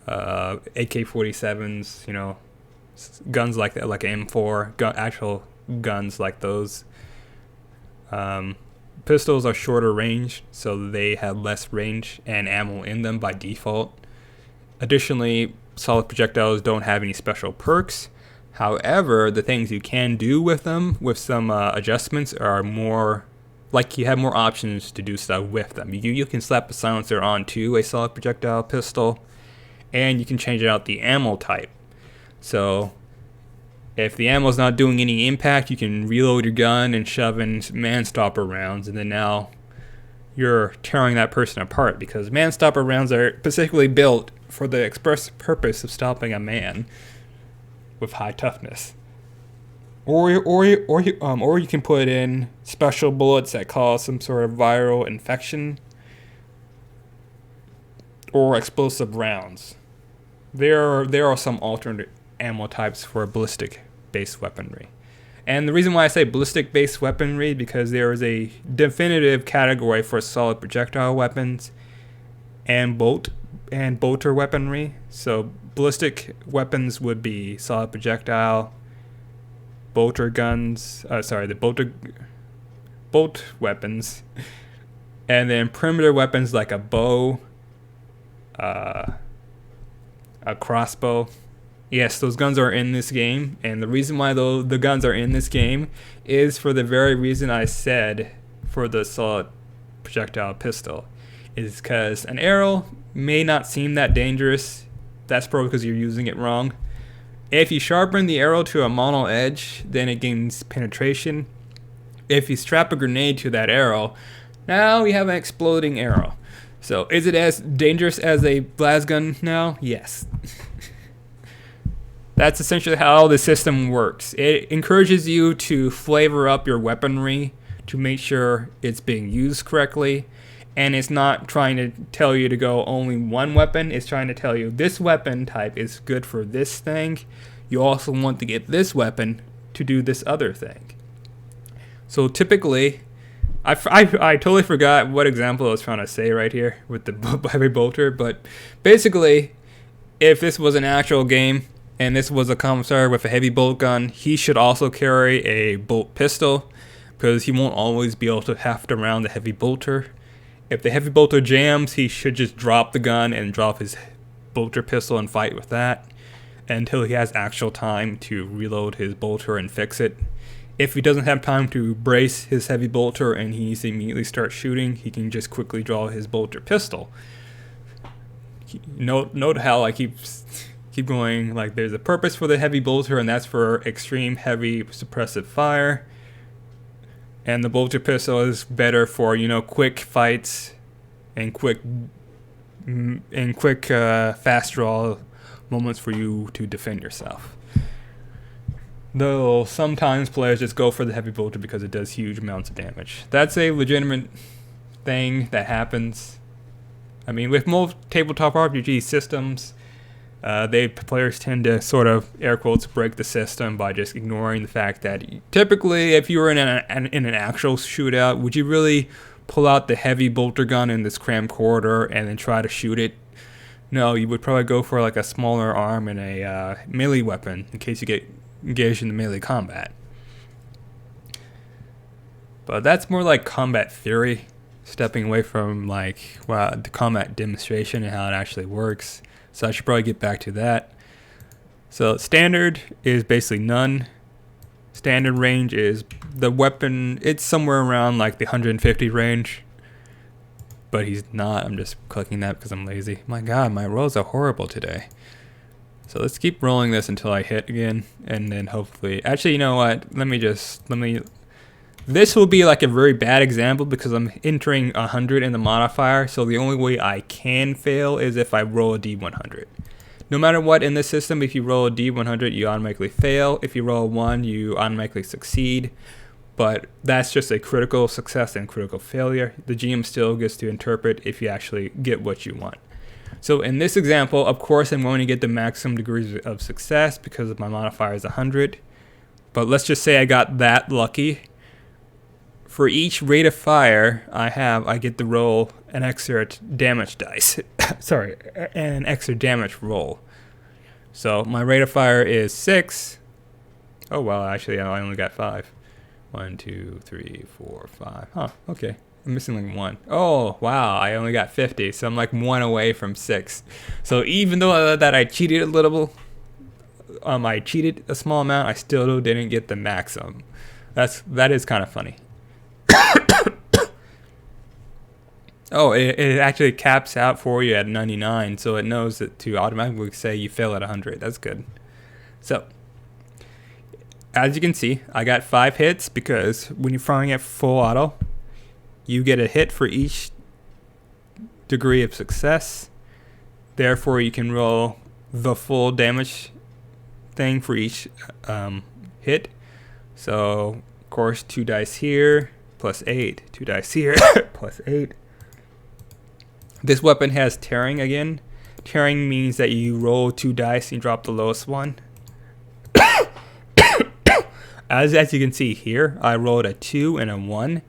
AK-47s, guns like that, like M4, actual guns like those. Pistols are shorter range, so they have less range and ammo in them by default. Additionally, solid projectiles don't have any special perks. However, the things you can do with them, with some adjustments, are more like you have more options to do stuff with them. You can slap a silencer onto a solid projectile pistol, and you can change out the ammo type. So if the ammo's not doing any impact, you can reload your gun and shove in man-stopper rounds, and then now you're tearing that person apart because man-stopper rounds are specifically built for the express purpose of stopping a man with high toughness. Or you can put in special bullets that cause some sort of viral infection or explosive rounds. There are some alternate ammo types for ballistic based weaponry. And the reason why I say ballistic-based weaponry, because there is a definitive category for solid projectile weapons and bolter weaponry. So ballistic weapons would be solid projectile, bolter guns. The bolt weapons, and then perimeter weapons like a bow, a crossbow. Yes, those guns are in this game, and the reason why the guns are in this game is for the very reason I said for the solid projectile pistol, is because an arrow may not seem that dangerous. That's probably because you're using it wrong. If you sharpen the arrow to a mono edge, then it gains penetration. If you strap a grenade to that arrow, now we have an exploding arrow. So is it as dangerous as a blast gun now? Yes. That's essentially how the system works. It encourages you to flavor up your weaponry to make sure it's being used correctly. And it's not trying to tell you to go only one weapon. It's trying to tell you this weapon type is good for this thing. You also want to get this weapon to do this other thing. So typically, I totally forgot what example I was trying to say right here with the heavy bolter. But basically, if this was an actual game, and this was a commissar with a heavy bolt gun, he should also carry a bolt pistol, because he won't always be able to haft around the heavy bolter. If the heavy bolter jams, he should just drop the gun and drop his bolter pistol and fight with that until he has actual time to reload his bolter and fix it. If he doesn't have time to brace his heavy bolter and he needs to immediately start shooting, he can just quickly draw his bolter pistol. Note how I keep going, like there's a purpose for the heavy bolter, and that's for extreme heavy suppressive fire. And the bolter pistol is better for, quick fights and quick fast draw moments for you to defend yourself. Though sometimes players just go for the heavy bolter because it does huge amounts of damage. That's a legitimate thing that happens. I mean, with most tabletop RPG systems, players tend to sort of, air quotes, break the system by just ignoring the fact that typically if you were in an actual shootout, would you really pull out the heavy bolter gun in this cramped corridor and then try to shoot it? No, you would probably go for like a smaller arm and a melee weapon in case you get engaged in the melee combat. But that's more like combat theory, stepping away from the combat demonstration and how it actually works. So I should probably get back to that. So standard is basically none. Standard range is the weapon. It's somewhere around like the 150 range. But he's not. I'm just clicking that because I'm lazy. My God, my rolls are horrible today. So let's keep rolling this until I hit again. And then hopefully... Actually, you know what? Let me... This will be like a very bad example because I'm entering 100 in the modifier, so the only way I can fail is if I roll a D100. No matter what in this system, if you roll a D100, you automatically fail. If you roll a 1, you automatically succeed. But that's just a critical success and critical failure. The GM still gets to interpret if you actually get what you want. So in this example, of course, I'm going to get the maximum degrees of success because my modifier is 100. But let's just say I got that lucky. For each rate of fire I get to roll an extra damage dice. Sorry, an extra damage roll. So my rate of fire is 6. Oh, well, actually, I only got 5. 1, 2, 3, 4, 5. Huh, okay. I'm missing like 1. Oh, wow, I only got 50, so I'm like 1 away from 6. So even though that I cheated a little, I cheated a small amount, I still didn't get the maximum. That is kind of funny. Oh, it actually caps out for you at 99, so it knows that to automatically say you fail at 100. That's good. So, as you can see, I got 5 hits because when you're firing at full auto, you get a hit for each degree of success. Therefore, you can roll the full damage thing for each hit. So, of course, 2 dice here, plus 8. 2 dice here, plus 8. This weapon has tearing again. Tearing means that you roll 2 dice and drop the lowest one. As you can see here, I rolled a 2 and a 1.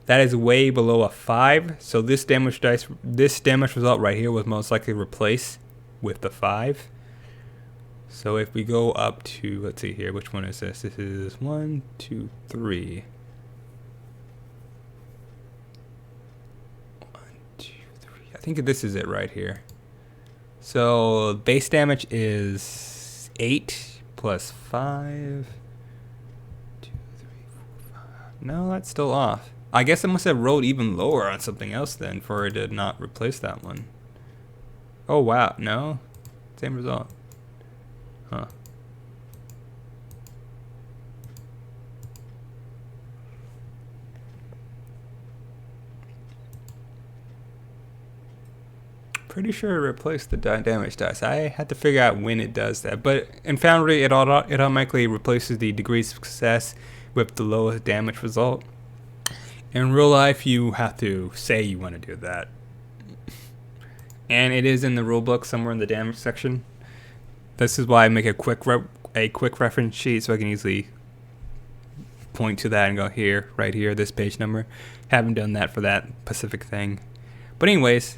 That is way below a 5. So this damage result right here was most likely replaced with the 5. So if we go up to, let's see here, which one is this? This is 1, 2, 3. 1, 2, 3. I think this is it right here. So base damage is 8 plus 5. 2, 3, 4, 5. No, that's still off. I guess I must have rolled even lower on something else then for it to not replace that one. Oh wow, no? Same result. Huh. Pretty sure it replaced the damage dice. I had to figure out when it does that. But in Foundry, it automatically replaces the degrees of success with the lowest damage result. In real life, you have to say you want to do that. And it is in the rulebook somewhere in the damage section. This is why I make a quick reference sheet so I can easily point to that and go here, right here, this page number. Haven't done that for that specific thing. But anyways,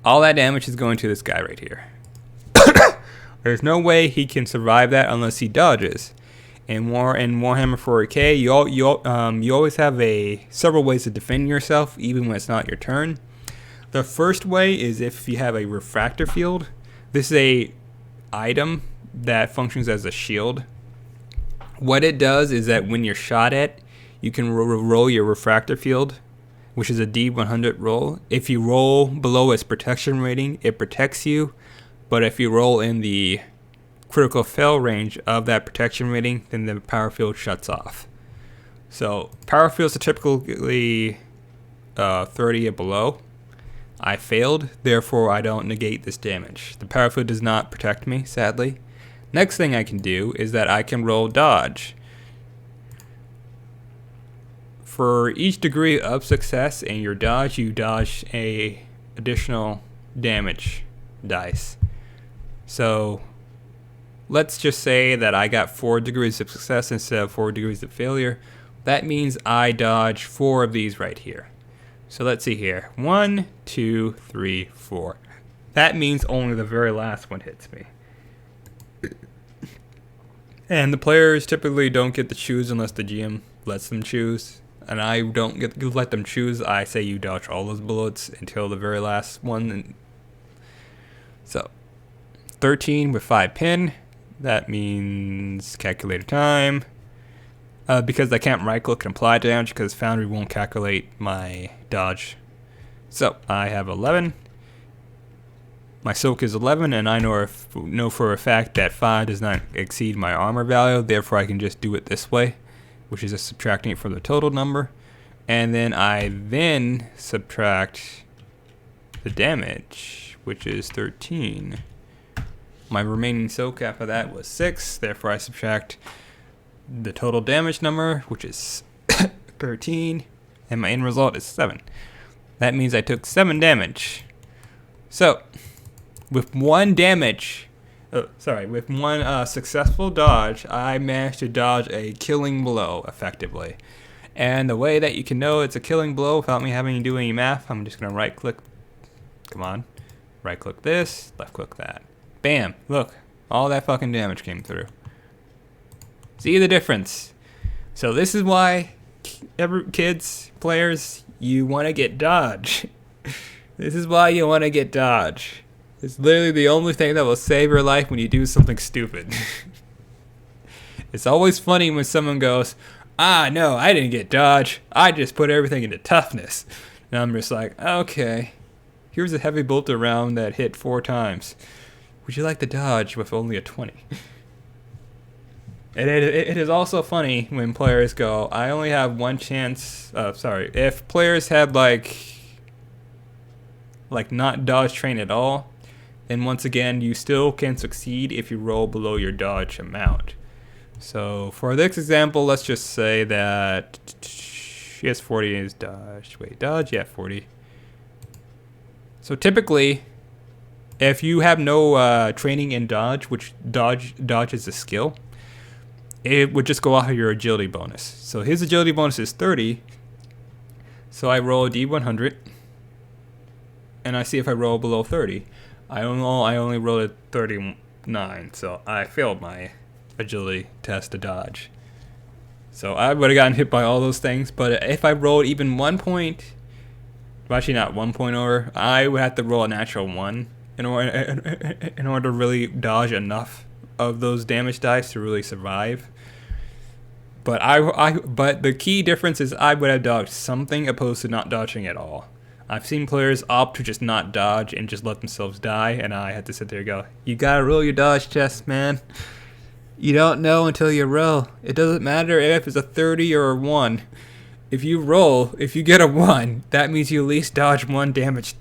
all that damage is going to this guy right here. There's no way he can survive that unless he dodges. In Warhammer 40k, you always have several ways to defend yourself, even when it's not your turn. The first way is if you have a refractor field. This is a item that functions as a shield. What it does is that when you're shot at, you can roll your refractor field, which is a D100 roll. If you roll below its protection rating, it protects you. But if you roll in the critical fail range of that protection rating, then the power field shuts off. So power fields are typically 30 or below. I failed, therefore I don't negate this damage. The power field does not protect me, sadly. Next thing I can do is that I can roll dodge. For each degree of success in your dodge, you dodge a additional damage dice. So let's just say that I got 4 degrees of success instead of 4 degrees of failure. That means I dodge 4 of these right here. So let's see here. 1, 2, 3, 4. That means only the very last one hits me. And the players typically don't get to choose unless the GM lets them choose. And I don't get to let them choose. I say you dodge all those bullets until the very last one. So 13 with 5 pin. That means calculator time. Because I can't right click and apply damage because Foundry won't calculate my dodge. So I have 11. My soak is 11, and I know for a fact that 5 does not exceed my armor value. Therefore, I can just do it this way, which is just subtracting it from the total number. And then I subtract the damage, which is 13. My remaining soak after that was 6. Therefore, I subtract the total damage number, which is 13, and my end result is 7. That means I took 7 damage. So, with one successful dodge, I managed to dodge a killing blow effectively. And the way that you can know it's a killing blow without me having to do any math, I'm just going to right click. Come on. Right click this, left click that. Bam. Look. All that fucking damage came through. See the difference? So this is why, players, you want to get dodge. This is why you want to get dodge. It's literally the only thing that will save your life when you do something stupid. It's always funny when someone goes, no, I didn't get dodge. I just put everything into toughness. And I'm just like, okay, here's a heavy bolter round that hit 4 times. Would you like to dodge with only a 20? It is also funny when players go, I only have one chance. If players had like not dodge train at all, then once again you still can succeed if you roll below your dodge amount. So for this example, let's just say that yes, 40 is dodge. Wait, dodge? Yeah, 40. So typically, if you have no training in dodge, which dodge is a skill, it would just go off of your agility bonus. So his agility bonus is 30. So I roll a D100, and I see if I roll below 30. I only rolled a 39, so I failed my agility test to dodge. So I would have gotten hit by all those things, but if I rolled even 1 point, well, actually not 1 point over, I would have to roll a natural 1 in order to really dodge enough of those damage dice to really survive. But but the key difference is I would have dodged something opposed to not dodging at all. I've seen players opt to just not dodge and just let themselves die, and I had to sit there and go, you gotta roll your dodge chest, man. You don't know until you roll. It doesn't matter if it's a 30 or a 1. If you roll, if you get a 1, that means you at least dodge 1 damage.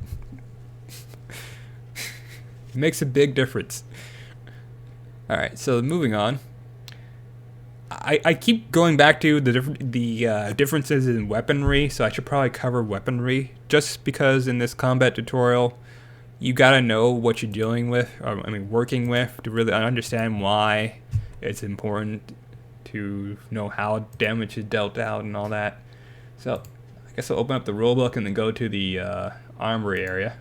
It makes a big difference. Alright, so moving on. I keep going back to the differences in weaponry, so I should probably cover weaponry, just because in this combat tutorial, you gotta know what you're dealing with, or, working with, to really understand why it's important to know how damage is dealt out and all that. So, I guess I'll open up the rulebook and then go to the armory area.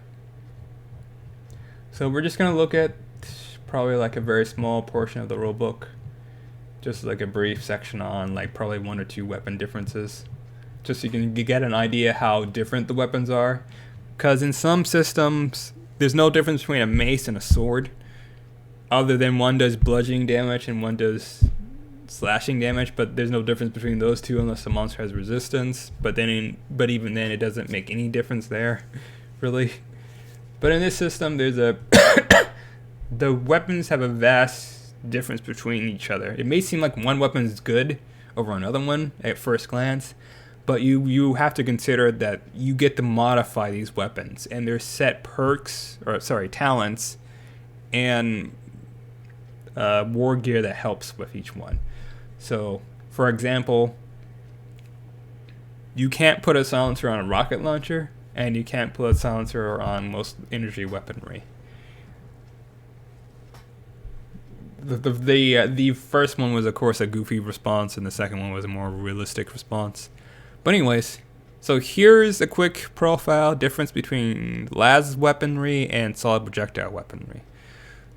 So we're just gonna look at probably like a very small portion of the rulebook. Just like a brief section on like probably 1 or 2 weapon differences, just so you can get an idea how different the weapons are. Because in some systems, there's no difference between a mace and a sword, other than one does bludgeoning damage and one does slashing damage. But there's no difference between those two unless the monster has resistance. But even then, it doesn't make any difference there, really. But in this system, there's the weapons have a vast difference between each other. It may seem like one weapon is good over another one at first glance, but you have to consider that you get to modify these weapons, and there's set talents and war gear that helps with each one. So, for example, you can't put a silencer on a rocket launcher, and you can't put a silencer on most energy weaponry. The first one was, of course, a goofy response, and the second one was a more realistic response. But anyways, so here's a quick profile difference between las weaponry and solid projectile weaponry.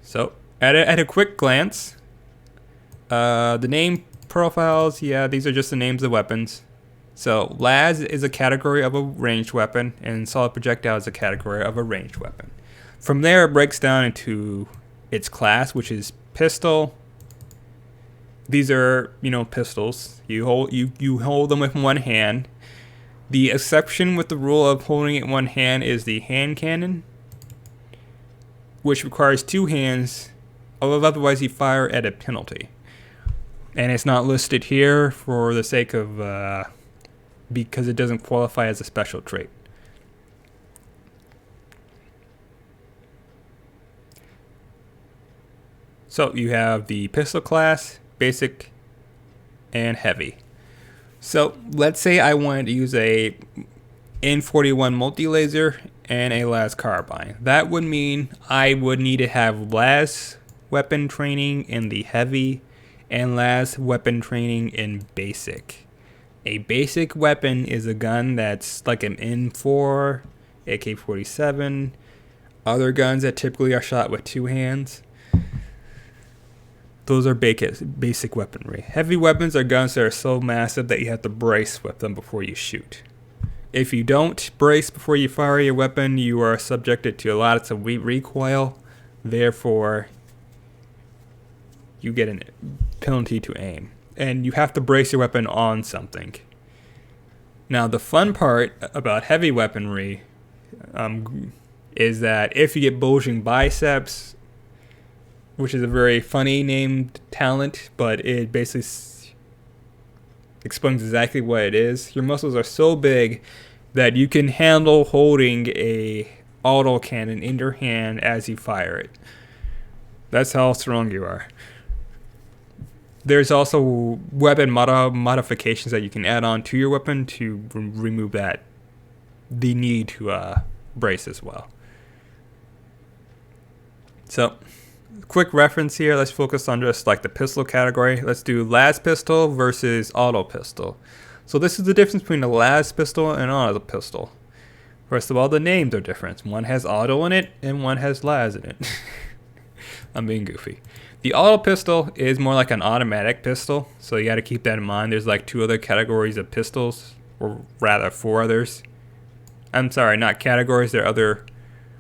So, at a quick glance, the name profiles, yeah, these are just the names of weapons. So, las is a category of a ranged weapon, and solid projectile is a category of a ranged weapon. From there, it breaks down into its class, which is pistol. These are, pistols. You hold them with one hand. The exception with the rule of holding it in one hand is the hand cannon, which requires 2 hands, otherwise you fire at a penalty. And it's not listed here for the sake of because it doesn't qualify as a special trait. So you have the pistol class, basic, and heavy. So let's say I wanted to use a N41 multi-laser and a las carbine. That would mean I would need to have las weapon training in the heavy and las weapon training in basic. A basic weapon is a gun that's like an M4, AK-47, other guns that typically are shot with 2 hands. Those are basic weaponry. Heavy weapons are guns that are so massive that you have to brace with them before you shoot. If you don't brace before you fire your weapon, you are subjected to lots of recoil. Therefore, you get a penalty to aim. And you have to brace your weapon on something. Now, the fun part about heavy weaponry is that if you get bulging biceps, which is a very funny named talent, but it basically explains exactly what it is. Your muscles are so big that you can handle holding a auto cannon in your hand as you fire it. That's how strong you are. There's also weapon modifications that you can add on to your weapon to remove the need to brace as well. So, quick reference here. Let's focus on just like the pistol category. Let's do las pistol versus auto pistol. So this is the difference between a las pistol and an auto pistol. First of all, the names are different. One has auto in it and one has las in it. I'm being goofy. The auto pistol is more like an automatic pistol, so you got to keep that in mind. There's like 2 other categories of pistols, or rather 4 others. I'm sorry, not categories. There are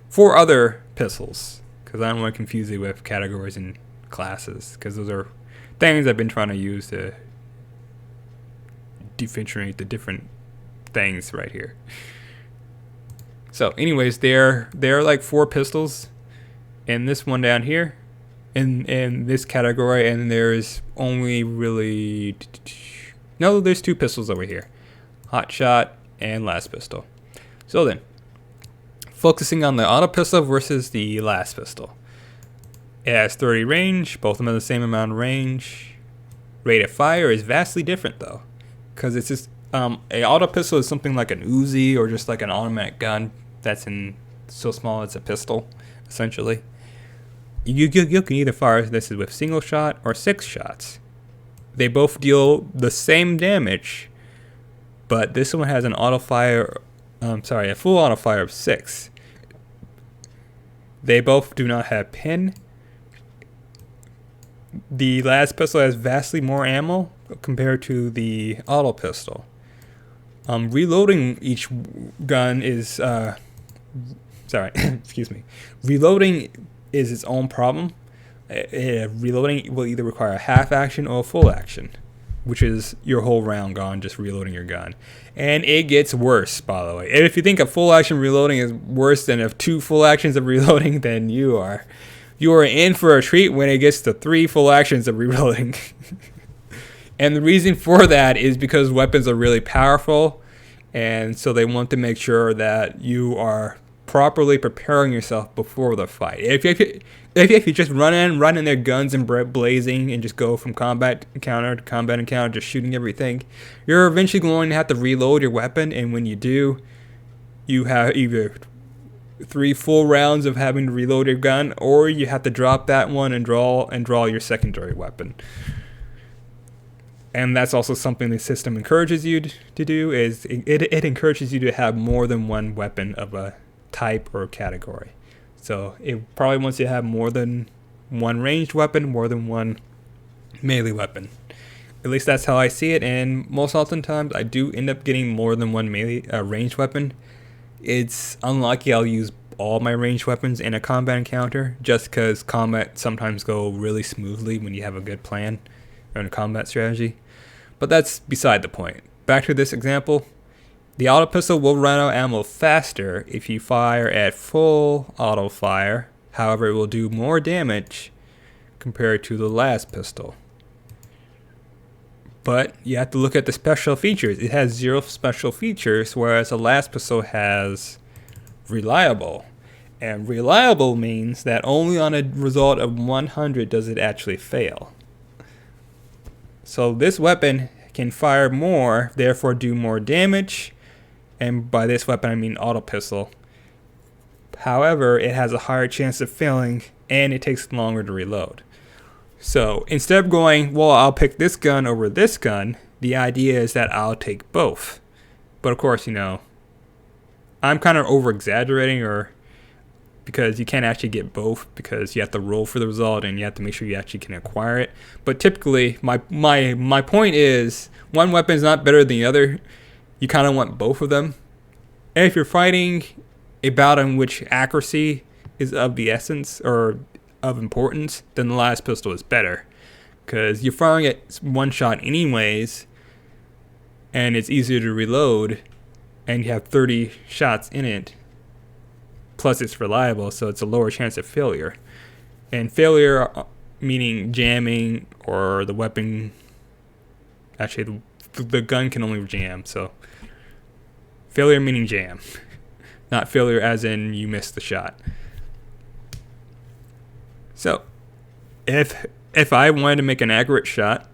4 other pistols, because I don't want to confuse you with categories and classes, because those are things I've been trying to use to differentiate the different things right here. So anyways, there are like 4 pistols in this one down here in this category, and there's only really there's 2 pistols over here, hot shot and las pistol. So then, focusing on the auto pistol versus the las pistol. It has 30 range, both of them have the same amount of range. Rate of fire is vastly different though, because it's just a auto pistol is something like an Uzi or just like an automatic gun that's so small it's a pistol, essentially. You can either fire this with single shot or 6 shots. They both deal the same damage, but this one has an auto fire. A full auto fire of 6. They both do not have pin. The las pistol has vastly more ammo compared to the auto pistol. Reloading each gun is excuse me. Reloading is its own problem. Reloading will either require a half action or a full action, which is your whole round gone just reloading your gun. And it gets worse, by the way. And if you think a full action reloading is worse than 2 full actions of reloading, then you are in for a treat when it gets to 3 full actions of reloading. And the reason for that is because weapons are really powerful, and so they want to make sure that you are properly preparing yourself before the fight. If you just run in their guns and blazing and just go from combat encounter to combat encounter, just shooting everything, you're eventually going to have to reload your weapon, and when you do, you have either 3 full rounds of having to reload your gun, or you have to drop that one and draw your secondary weapon. And that's also something the system encourages you to do, is it encourages you to have more than one weapon of a type or category. So it probably wants you to have more than one ranged weapon, more than one melee weapon. At least that's how I see it, and most oftentimes I do end up getting more than one melee ranged weapon. It's unlikely I'll use all my ranged weapons in a combat encounter, just because combat sometimes go really smoothly when you have a good plan and a combat strategy. But that's beside the point. Back to this example. The auto pistol will run out of ammo faster if you fire at full auto fire. However, it will do more damage compared to the las pistol. But you have to look at the special features. It has 0 special features, whereas the las pistol has reliable. And reliable means that only on a result of 100 does it actually fail. So this weapon can fire more, therefore do more damage. And by this weapon I mean auto pistol. However, it has a higher chance of failing, and it takes longer to reload. So instead of going, well, I'll pick this gun over this gun, the idea is that I'll take both. But of course, I'm kind of over exaggerating, or because you can't actually get both, because you have to roll for the result and you have to make sure you actually can acquire it. But typically, my point is, one weapon is not better than the other. You kind of want both of them. And if you're fighting a bout in which accuracy is of the essence or of importance, then the las pistol is better, because you're firing at one shot anyways, and it's easier to reload, and you have 30 shots in it. Plus, it's reliable, so it's a lower chance of failure. And failure meaning jamming, or the weapon. Actually, the gun can only jam, so failure meaning jam, not failure as in you missed the shot. So if I wanted to make an accurate shot,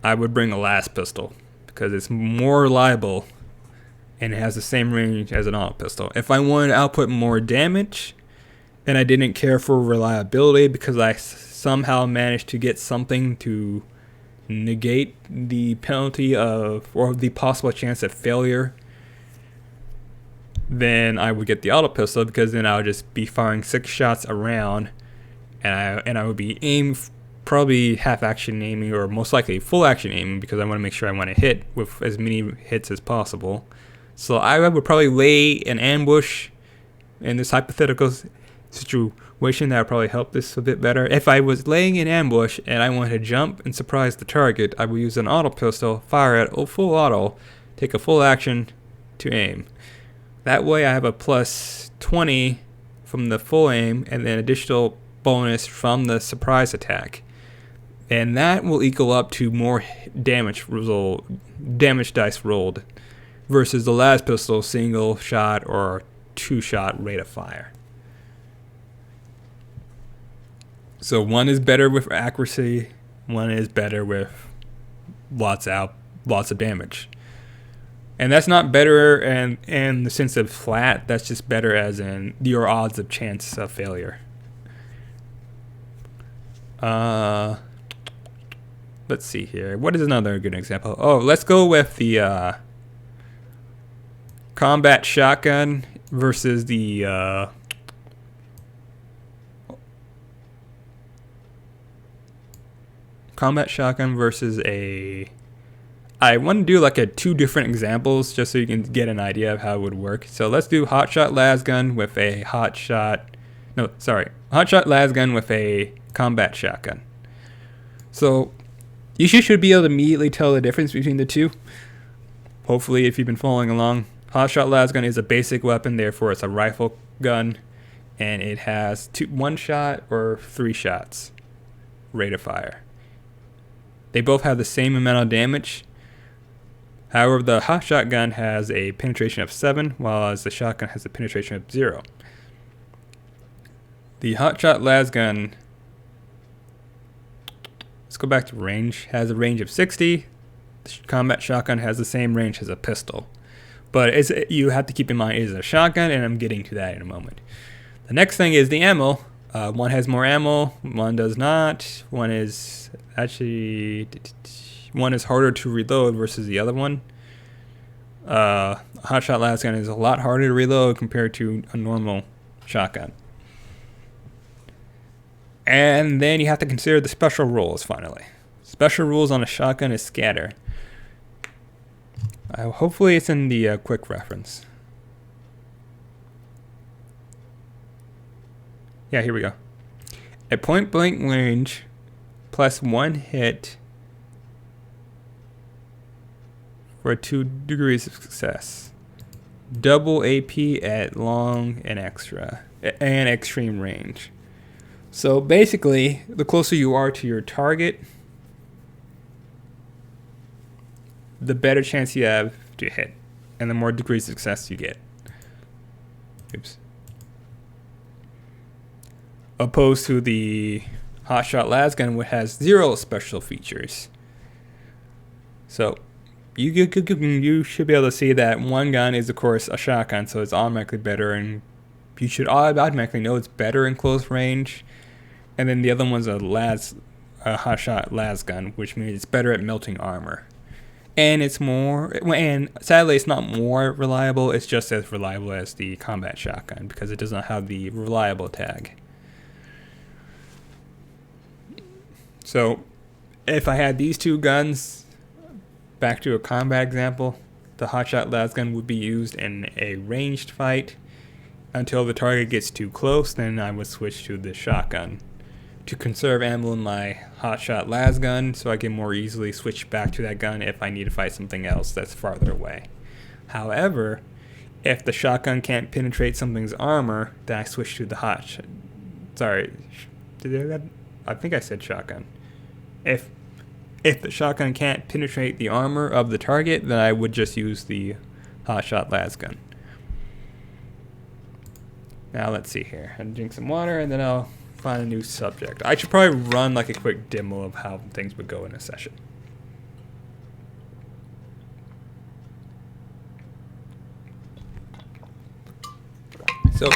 I would bring a las pistol, because it's more reliable and it has the same range as an auto pistol. If I wanted to output more damage, and I didn't care for reliability because I somehow managed to get something to negate the penalty of, or the possible chance of failure, then I would get the auto pistol, because then I would just be firing 6 shots around, and I would be probably half action aiming, or most likely full action aiming, because I want to make sure I want to hit with as many hits as possible. So I would probably lay an ambush in this hypothetical situation. That would probably help this a bit better. If I was laying an ambush and I wanted to jump and surprise the target, I would use an auto pistol, fire it full auto, take a full action to aim. That way I have a plus 20 from the full aim, and then additional bonus from the surprise attack. And that will equal up to more damage dice rolled, versus the last pistol single shot or 2-shot rate of fire. So one is better with accuracy, one is better with lots of damage. And that's not better in the sense of flat, that's just better as in your odds of chance of failure. Let's see here. What is another good example? Oh, let's go with the combat shotgun versus the combat shotgun versus a... I want to do like 2 different examples just so you can get an idea of how it would work. So let's do hotshot lasgun with a hotshot lasgun with a combat shotgun. So you should be able to immediately tell the difference between the two. Hopefully, if you've been following along. Hotshot lasgun is a basic weapon, therefore it's a rifle gun, and it has 1 shot or 3 shots rate of fire. They both have the same amount of damage. However, the hotshot gun has a penetration of 7, while the shotgun has a penetration of 0. The hotshot lasgun, let's go back to range, has a range of 60. The combat shotgun has the same range as a pistol. But you have to keep in mind it is a shotgun, and I'm getting to that in a moment. The next thing is the ammo. One has more ammo, one does not. One is harder to reload versus the other one. Hotshot lasgun is a lot harder to reload compared to a normal shotgun. And then you have to consider the special rules finally. Special rules on a shotgun is scatter. Hopefully it's in the quick reference. Yeah, here we go. At point blank range, plus 1 hit for 2 degrees of success. Double AP at long and extreme range. So basically, the closer you are to your target, the better chance you have to hit, and the more degrees of success you get. Oops. Opposed to the hotshot lasgun, which has 0 special features. So you should be able to see that one gun is of course a shotgun, so it's automatically better, and you should automatically know it's better in close range. And then the other one's a hotshot lasgun, which means it's better at melting armor. And and sadly it's not more reliable, it's just as reliable as the combat shotgun because it does not have the reliable tag. So if I had these 2 guns, back to a combat example, the hotshot lasgun would be used in a ranged fight until the target gets too close, then I would switch to the shotgun to conserve ammo in my hotshot lasgun so I can more easily switch back to that gun if I need to fight something else that's farther away. However, if the shotgun can't penetrate something's armor, then I switch to the hotshot. Sorry, I think I said shotgun. If the shotgun can't penetrate the armor of the target, then I would just use the hotshot lasgun. Now let's see here. I'll drink some water and then I'll find a new subject. I should probably run like a quick demo of how things would go in a session. So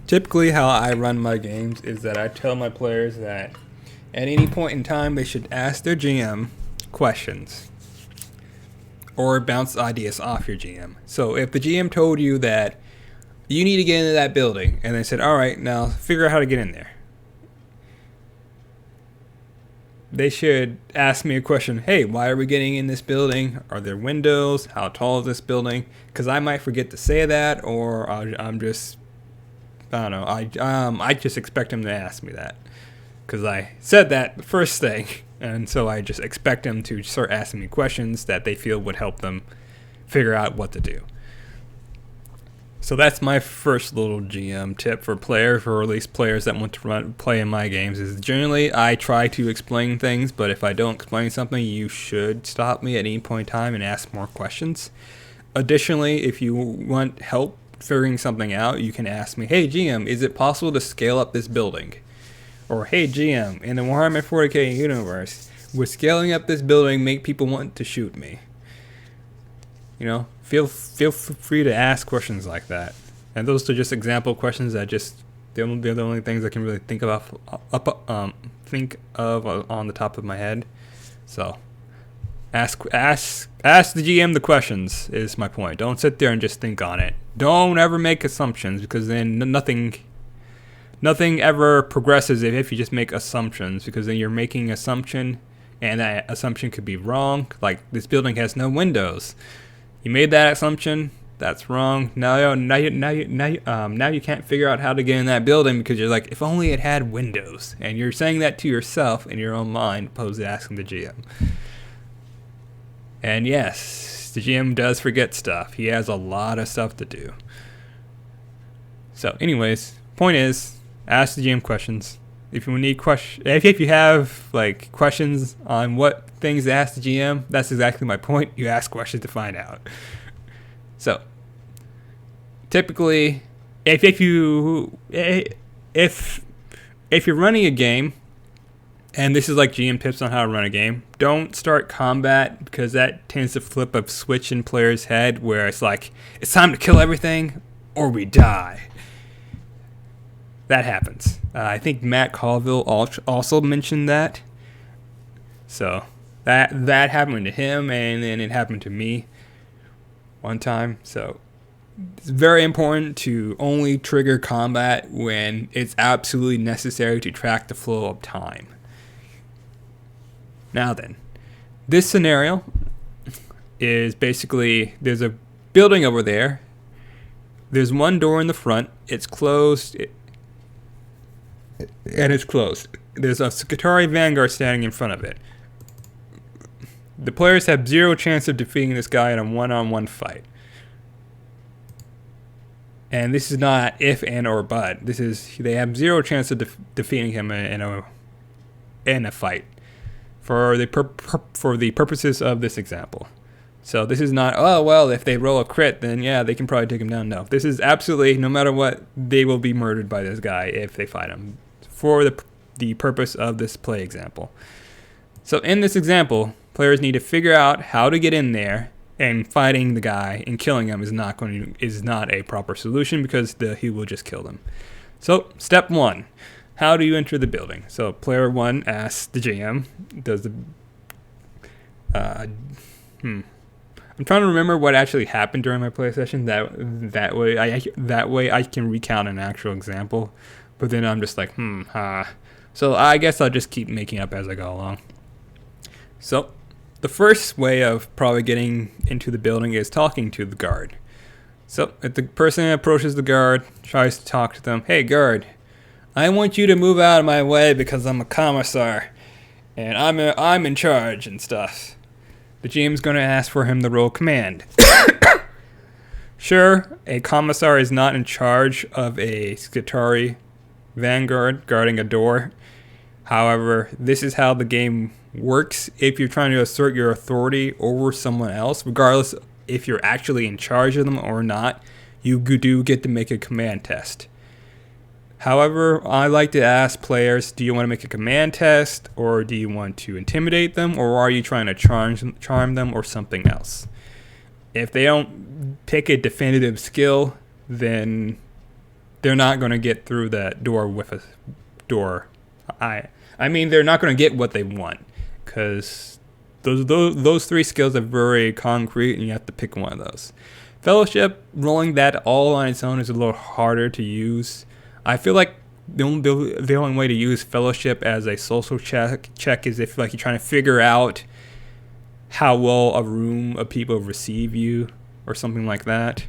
Typically, how I run my games is that I tell my players that at any point in time they should ask their GM questions or bounce ideas off your GM. So if the GM told you that you need to get into that building, and they said, all right, now figure out how to get in there, they should ask me a question. Hey, why are we getting in this building? Are there windows? How tall is this building? Because I might forget to say that, or I'm just, I don't know. I just expect them to ask me that because I said that the first thing, and so I just expect them to start asking me questions that they feel would help them figure out what to do. So that's my first little GM tip for players, or at least players that want to play in my games, is generally I try to explain things, but if I don't explain something, you should stop me at any point in time and ask more questions. Additionally, if you want help figuring something out, you can ask me, hey GM, is it possible to scale up this building? Or hey GM, in the Warhammer 40k universe, would scaling up this building make people want to shoot me? You know, feel free to ask questions like that. And those are just example questions that they're the only things I can really think of on the top of my head. So ask the GM the questions is my point. Don't sit there and just think on it. Don't ever make assumptions, because then nothing ever progresses if you just make assumptions, because then you're making an assumption and that assumption could be wrong. Like, this building has no windows. You made that assumption. That's wrong. Now you can't figure out how to get in that building because you're like, if only it had windows. And you're saying that to yourself in your own mind, opposed to asking the GM. And yes, the GM does forget stuff. He has a lot of stuff to do. So, anyways, point is, ask the GM questions. If you need if you have like questions on what things to ask the GM, that's exactly my point. You ask questions to find out. So, typically, if you're running a game, and this is like GM tips on how to run a game, don't start combat, because that tends to flip a switch in players' head where it's like, it's time to kill everything or we die. That happens. I think Matt Colville also mentioned that. So that happened to him, and then it happened to me one time. So it's very important to only trigger combat when it's absolutely necessary to track the flow of time. Now then, this scenario is basically, there's a building over there. There's one door in the front. It's closed. And it's closed. There's a Skitarii Vanguard standing in front of it. The players have zero chance of defeating this guy in a one-on-one fight. And this is not if, and, or but. This is, they have zero chance of defeating him in a fight for the purposes of this example. So this is not, oh well, if they roll a crit, then yeah, they can probably take him down. No, this is absolutely, no matter what, they will be murdered by this guy if they fight him, for the purpose of this play example. So in this example, players need to figure out how to get in there, and fighting the guy and killing him is not a proper solution, because he will just kill them. So step one, how do you enter the building? So player one asks the GM, I'm trying to remember what actually happened during my play session. That way I can recount an actual example. But then I'm just like, So I guess I'll just keep making up as I go along. So the first way of probably getting into the building is talking to the guard. So if the person approaches the guard, tries to talk to them, hey guard, I want you to move out of my way because I'm a commissar and I'm in charge and stuff. The GM's going to ask for him to roll command. Sure, a commissar is not in charge of a Skitarii Vanguard guarding a door. However, this is how the game works if you're trying to assert your authority over someone else, regardless if you're actually in charge of them or not. You do get to make a command test. However, I like to ask players, do you want to make a command test, or do you want to intimidate them, or are you trying to charm them, or something else? If they don't pick a definitive skill, then they're not going to get through that door with a door. I mean, they're not going to get what they want, because those three skills are very concrete, and you have to pick one of those. Fellowship, rolling that all on its own is a little harder to use. I feel like the only way to use Fellowship as a social check is if like you're trying to figure out how well a room of people receive you or something like that.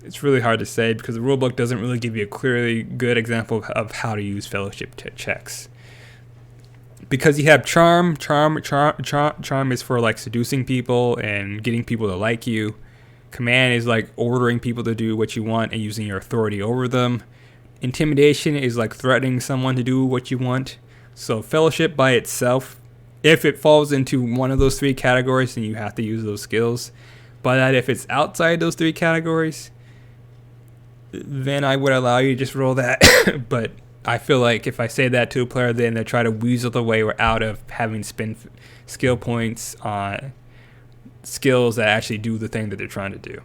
It's really hard to say because the rulebook doesn't really give you a clearly good example of how to use Fellowship checks. Because you have charm is for like seducing people and getting people to like you. Command is like ordering people to do what you want and using your authority over them. Intimidation is like threatening someone to do what you want. So Fellowship by itself, if it falls into one of those three categories, then you have to use those skills. But if it's outside those three categories, then I would allow you to just roll that. But I feel like if I say that to a player, then they try to weasel their way out of having spend skill points on skills that actually do the thing that they're trying to do.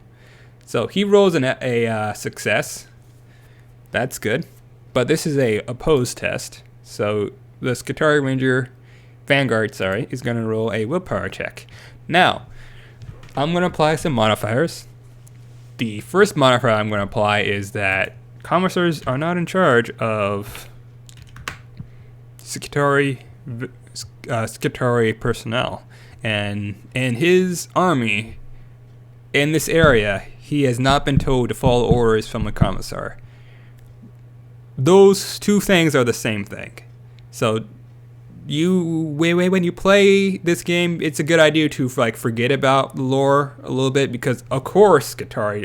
So he rolls a success. That's good. But this is a opposed test. So the Skitarii Ranger Vanguard, is going to roll a willpower check. Now, I'm going to apply some modifiers. The first modifier I'm going to apply is that commissars are not in charge of Skitarii personnel. And in his army, in this area, he has not been told to follow orders from a commissar. Those two things are the same thing. So when you play this game, it's a good idea to like forget about the lore a little bit, because of course Skitarii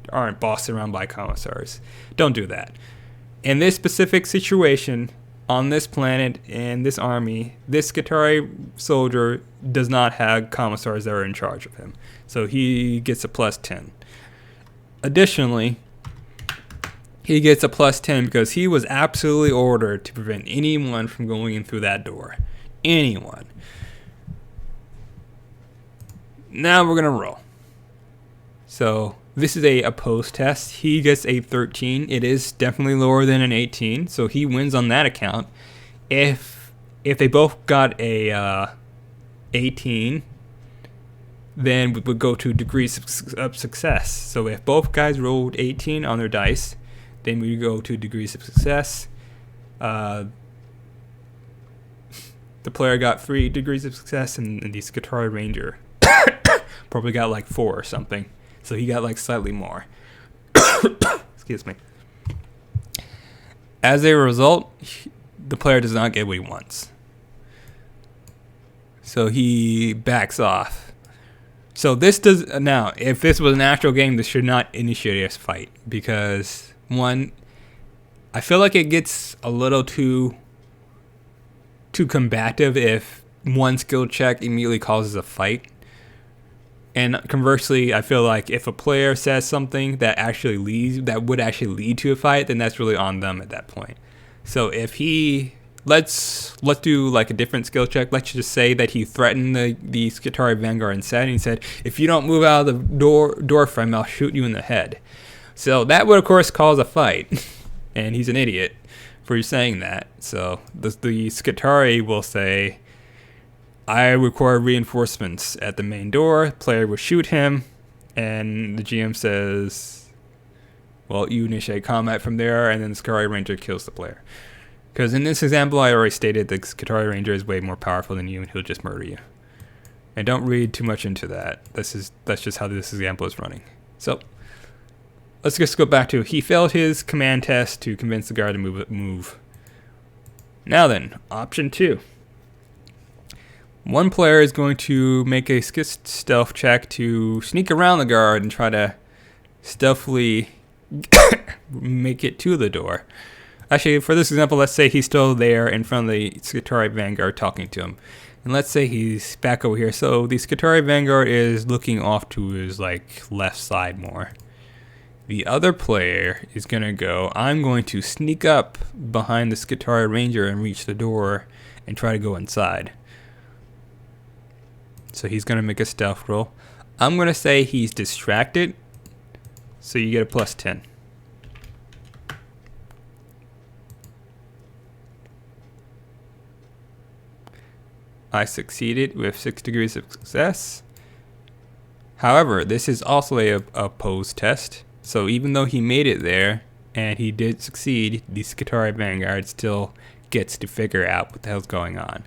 aren't bossed around by commissars. Don't do that. In this specific situation, on this planet, in this army, this Skitarii soldier does not have commissars that are in charge of him. So he gets a plus 10. Additionally, he gets a plus 10 because he was absolutely ordered to prevent anyone from going in through that door. Anyone. Now we're going to roll. So this is a opposed test. He gets a 13. It is definitely lower than an 18, so he wins on that account. If they both got a 18, then we would go to degrees of success. So if both guys rolled 18 on their dice, then we go to degrees of success. The player got 3 degrees of success, and the Skitarii Ranger probably got like 4 or something. So he got like slightly more. Excuse me. As a result, the player does not get what he wants. So he backs off. So this does, now, if this was an actual game, this should not initiate a fight, because one, I feel like it gets a little too combative if one skill check immediately causes a fight. And conversely, I feel like if a player says something that would actually lead to a fight, then that's really on them at that point. So if let's do like a different skill check. Let's just say that he threatened the Skitarii Vanguard and he said, if you don't move out of the door frame, I'll shoot you in the head. So that would of course cause a fight, and he's an idiot for saying that. So the Skitarii will say, I require reinforcements at the main door. Player will shoot him, and the GM says, well, you initiate combat from there, and then the Skitarii Ranger kills the player. Because in this example, I already stated the Skitarii Ranger is way more powerful than you, and he'll just murder you. And don't read too much into that. That's just how this example is running. So let's just go back to, he failed his command test to convince the guard to move. Now then, option 2. One player is going to make a stealth check to sneak around the guard and try to stealthily make it to the door. Actually, for this example, let's say he's still there in front of the Skitarii Vanguard talking to him. And let's say he's back over here. So the Skitarii Vanguard is looking off to his left side more. The other player is going to go, I'm going to sneak up behind the Skitarii Ranger and reach the door and try to go inside. So he's going to make a stealth roll. I'm going to say he's distracted, so you get a plus 10. I succeeded with 6 degrees of success. However, this is also a pose test. So even though he made it there and he did succeed, the Skitarii Vanguard still gets to figure out what the hell's going on.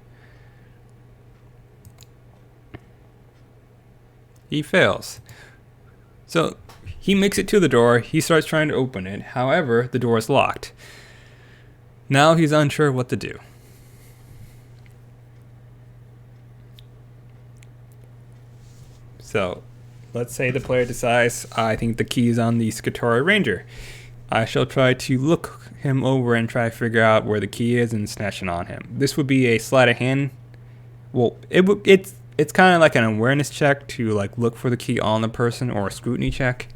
He fails. So he makes it to the door. He starts trying to open it. However, the door is locked. Now he's unsure what to do. So let's say the player decides, I think the key is on the Skitarii Ranger. I shall try to look him over and try to figure out where the key is and snatch it on him. This would be a sleight of hand. Well, it's kind of like an awareness check to like look for the key on the person, or a scrutiny check.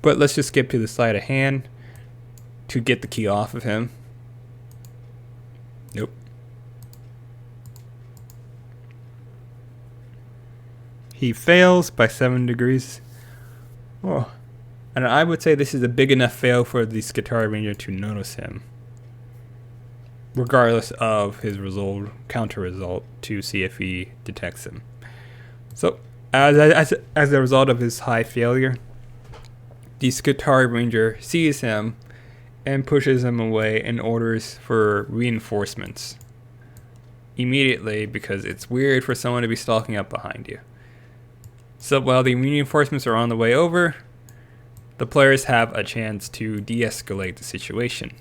But let's just skip to the sleight of hand to get the key off of him. Nope. He fails by 7 degrees. Oh. And I would say this is a big enough fail for the Skitarii Ranger to notice him, regardless of his counter result, to see if he detects him. So, as a result of his high failure, the Skitarii Ranger sees him and pushes him away and orders for reinforcements immediately, because it's weird for someone to be stalking up behind you. So while the reinforcements are on the way over, the players have a chance to de-escalate the situation.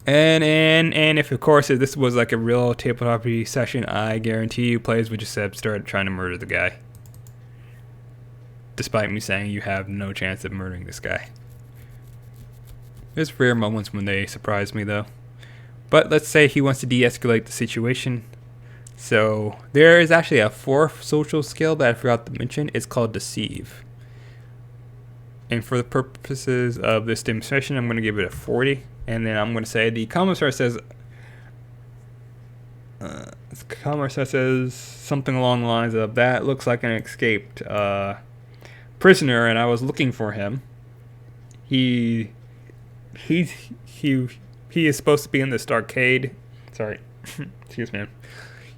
And if of course if this was like a real tabletop session, I guarantee you players would just have started trying to murder the guy. Despite me saying you have no chance of murdering this guy. There's rare moments when they surprise me though. But let's say he wants to de-escalate the situation. So there is actually a 4th social skill that I forgot to mention. It's called Deceive. And for the purposes of this demonstration, I'm going to give it a 40. And then I'm going to say the commissar says something along the lines of, that looks like an escaped prisoner, and I was looking for him. He is supposed to be in this arcade. Sorry, excuse me.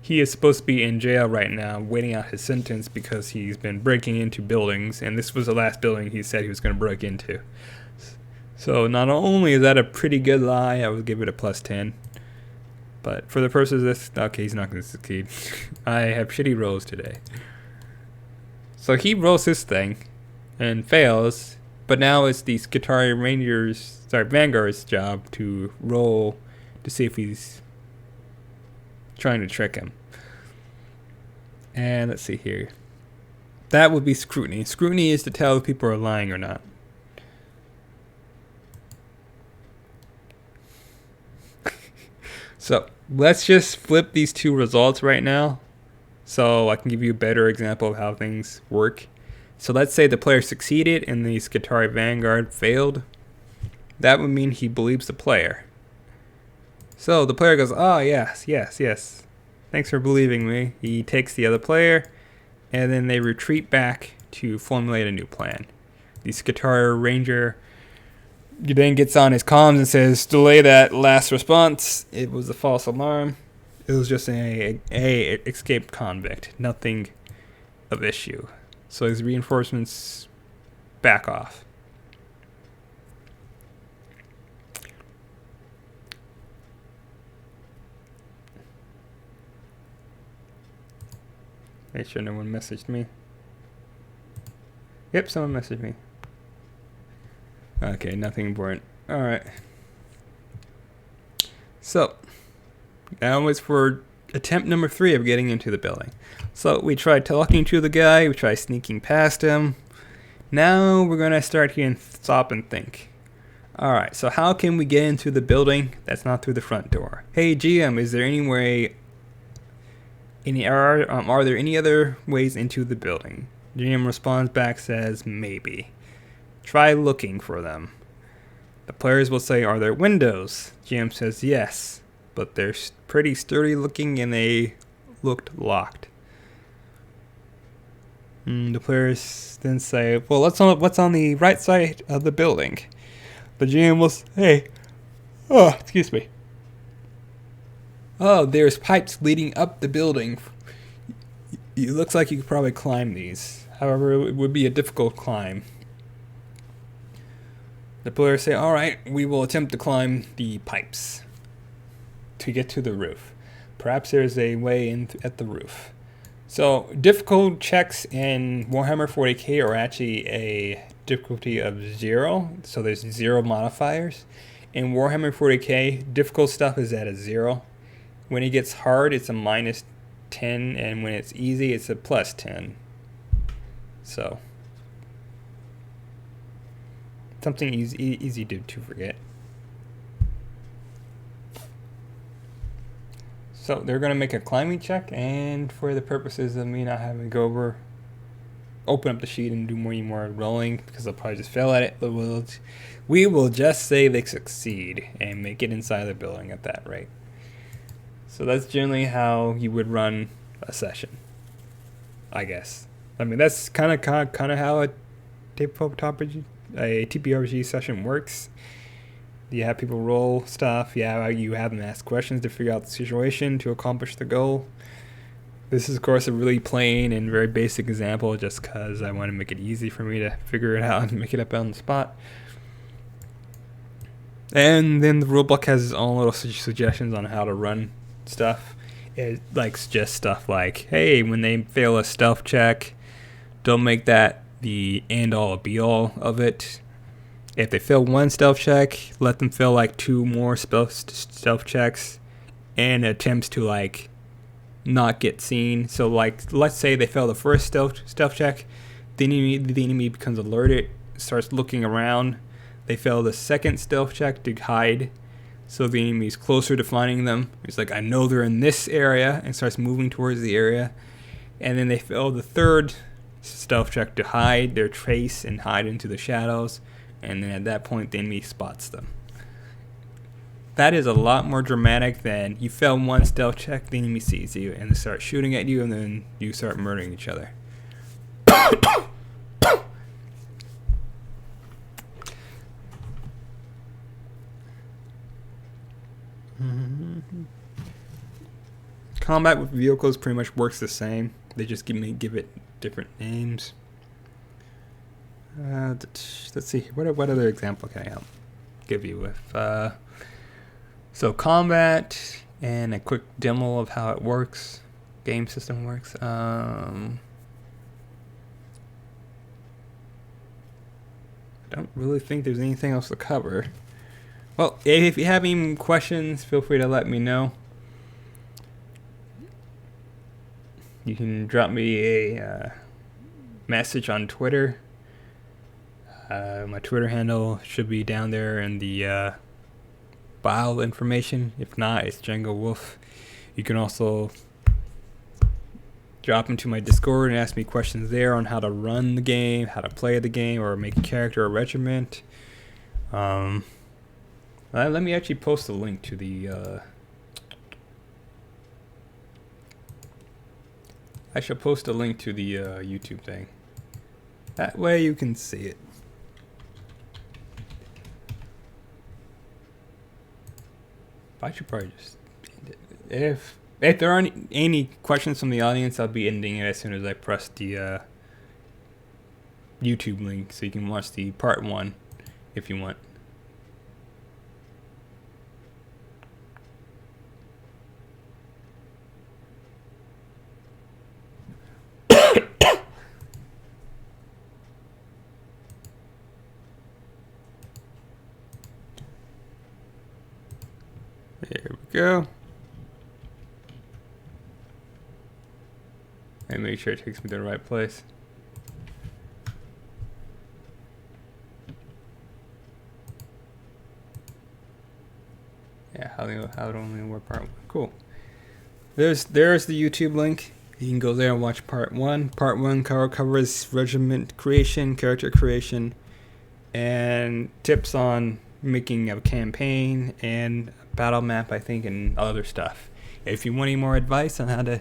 He is supposed to be in jail right now, waiting out his sentence because he's been breaking into buildings, and this was the last building he said he was going to break into. So not only is that a pretty good lie, I would give it a +10. But for the purposes of this, okay, he's not going to succeed. I have shitty rolls today. So he rolls his thing and fails, but now it's the Skitarii Vanguard's job to roll to see if he's trying to trick him. And let's see here. That would be scrutiny. Scrutiny is to tell if people are lying or not. So let's just flip these two results right now so I can give you a better example of how things work. So let's say the player succeeded and the Skitarii Vanguard failed. That would mean he believes the player. So the player goes, oh, yes. Thanks for believing me. He takes the other player, and then they retreat back to formulate a new plan. The Skitarii Ranger then gets on his comms and says, delay that last response. It was a false alarm. It was just a escaped convict. Nothing of issue. So his reinforcements back off. Make sure no one messaged me. Yep, someone messaged me. Okay, nothing important. Alright. So, now it's for attempt number 3 of getting into the building. So, we tried talking to the guy, we tried sneaking past him. Now, we're going to start here and stop and think. Alright, so how can we get into the building that's not through the front door? Hey, GM, is there any way... are there any other ways into the building? GM responds back, says maybe. Try looking for them. The players will say, are there windows? GM says yes, but they're pretty sturdy looking and they looked locked. The players then say, well, what's on the right side of the building? The GM will say, oh, excuse me. Oh, there's pipes leading up the building. It looks like you could probably climb these. However, it would be a difficult climb. The players say, alright, we will attempt to climb the pipes to get to the roof. Perhaps there's a way in at the roof. So, difficult checks in Warhammer 40k are actually a difficulty of 0. So there's 0 modifiers. In Warhammer 40k, difficult stuff is at a 0. When it gets hard, it's a -10, and when it's easy, it's a +10. So, something easy to forget. So they're going to make a climbing check, and for the purposes of me not having to go over, open up the sheet and do more rolling, because they'll probably just fail at it, we will just say they succeed and make it inside the building at that rate. So that's generally how you would run a session, I guess. I mean, that's kind of how a TPRG session works. You have people roll stuff. You have them ask questions to figure out the situation to accomplish the goal. This is, of course, a really plain and very basic example just because I want to make it easy for me to figure it out and make it up on the spot. And then the rulebook has its own little suggestions on how to run stuff. It suggests stuff like, hey, when they fail a stealth check, don't make that the end-all be-all of it. If they fail one stealth check, let them fail 2 more stealth checks and attempts to not get seen. So let's say they fail the first stealth check, the enemy becomes alerted, starts looking around. They fail the second stealth check to hide, so the enemy is closer to finding them. It's like, I know they're in this area, and starts moving towards the area. And then they fail the third stealth check to hide their trace and hide into the shadows. And then at that point, the enemy spots them. That is a lot more dramatic than you fail one stealth check, the enemy sees you, and they start shooting at you, and then you start murdering each other. Combat with vehicles pretty much works the same. They just give it different names. Let's see. What other example can I give you with? So combat and a quick demo of how it works, game system works. I don't really think there's anything else to cover. Well, if you have any questions, feel free to let me know. You can drop me a message on Twitter. My Twitter handle should be down there in the file information. If not, it's Django Wolf. You can also drop into my Discord and ask me questions there on how to run the game, how to play the game, or make a character or regiment. Let me actually post a link to the... I shall post a link to the YouTube thing. That way you can see it. I should probably just end it. If there aren't any questions from the audience, I'll be ending it as soon as I press the YouTube link, so you can watch the part 1 if you want. There we go. And make sure it takes me to the right place. Yeah, how to only war part 1. Cool. There's the YouTube link. You can go there and watch part 1. Part 1 covers regiment creation, character creation, and tips on making a campaign and a battle map, I think, and other stuff. If you want any more advice on how to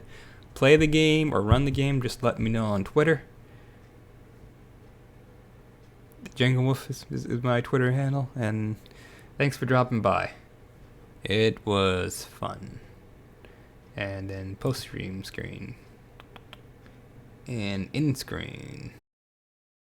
play the game or run the game, just let me know on Twitter. Django Wolf is my Twitter handle, and thanks for dropping by. It was fun. and then post stream screen and in screen.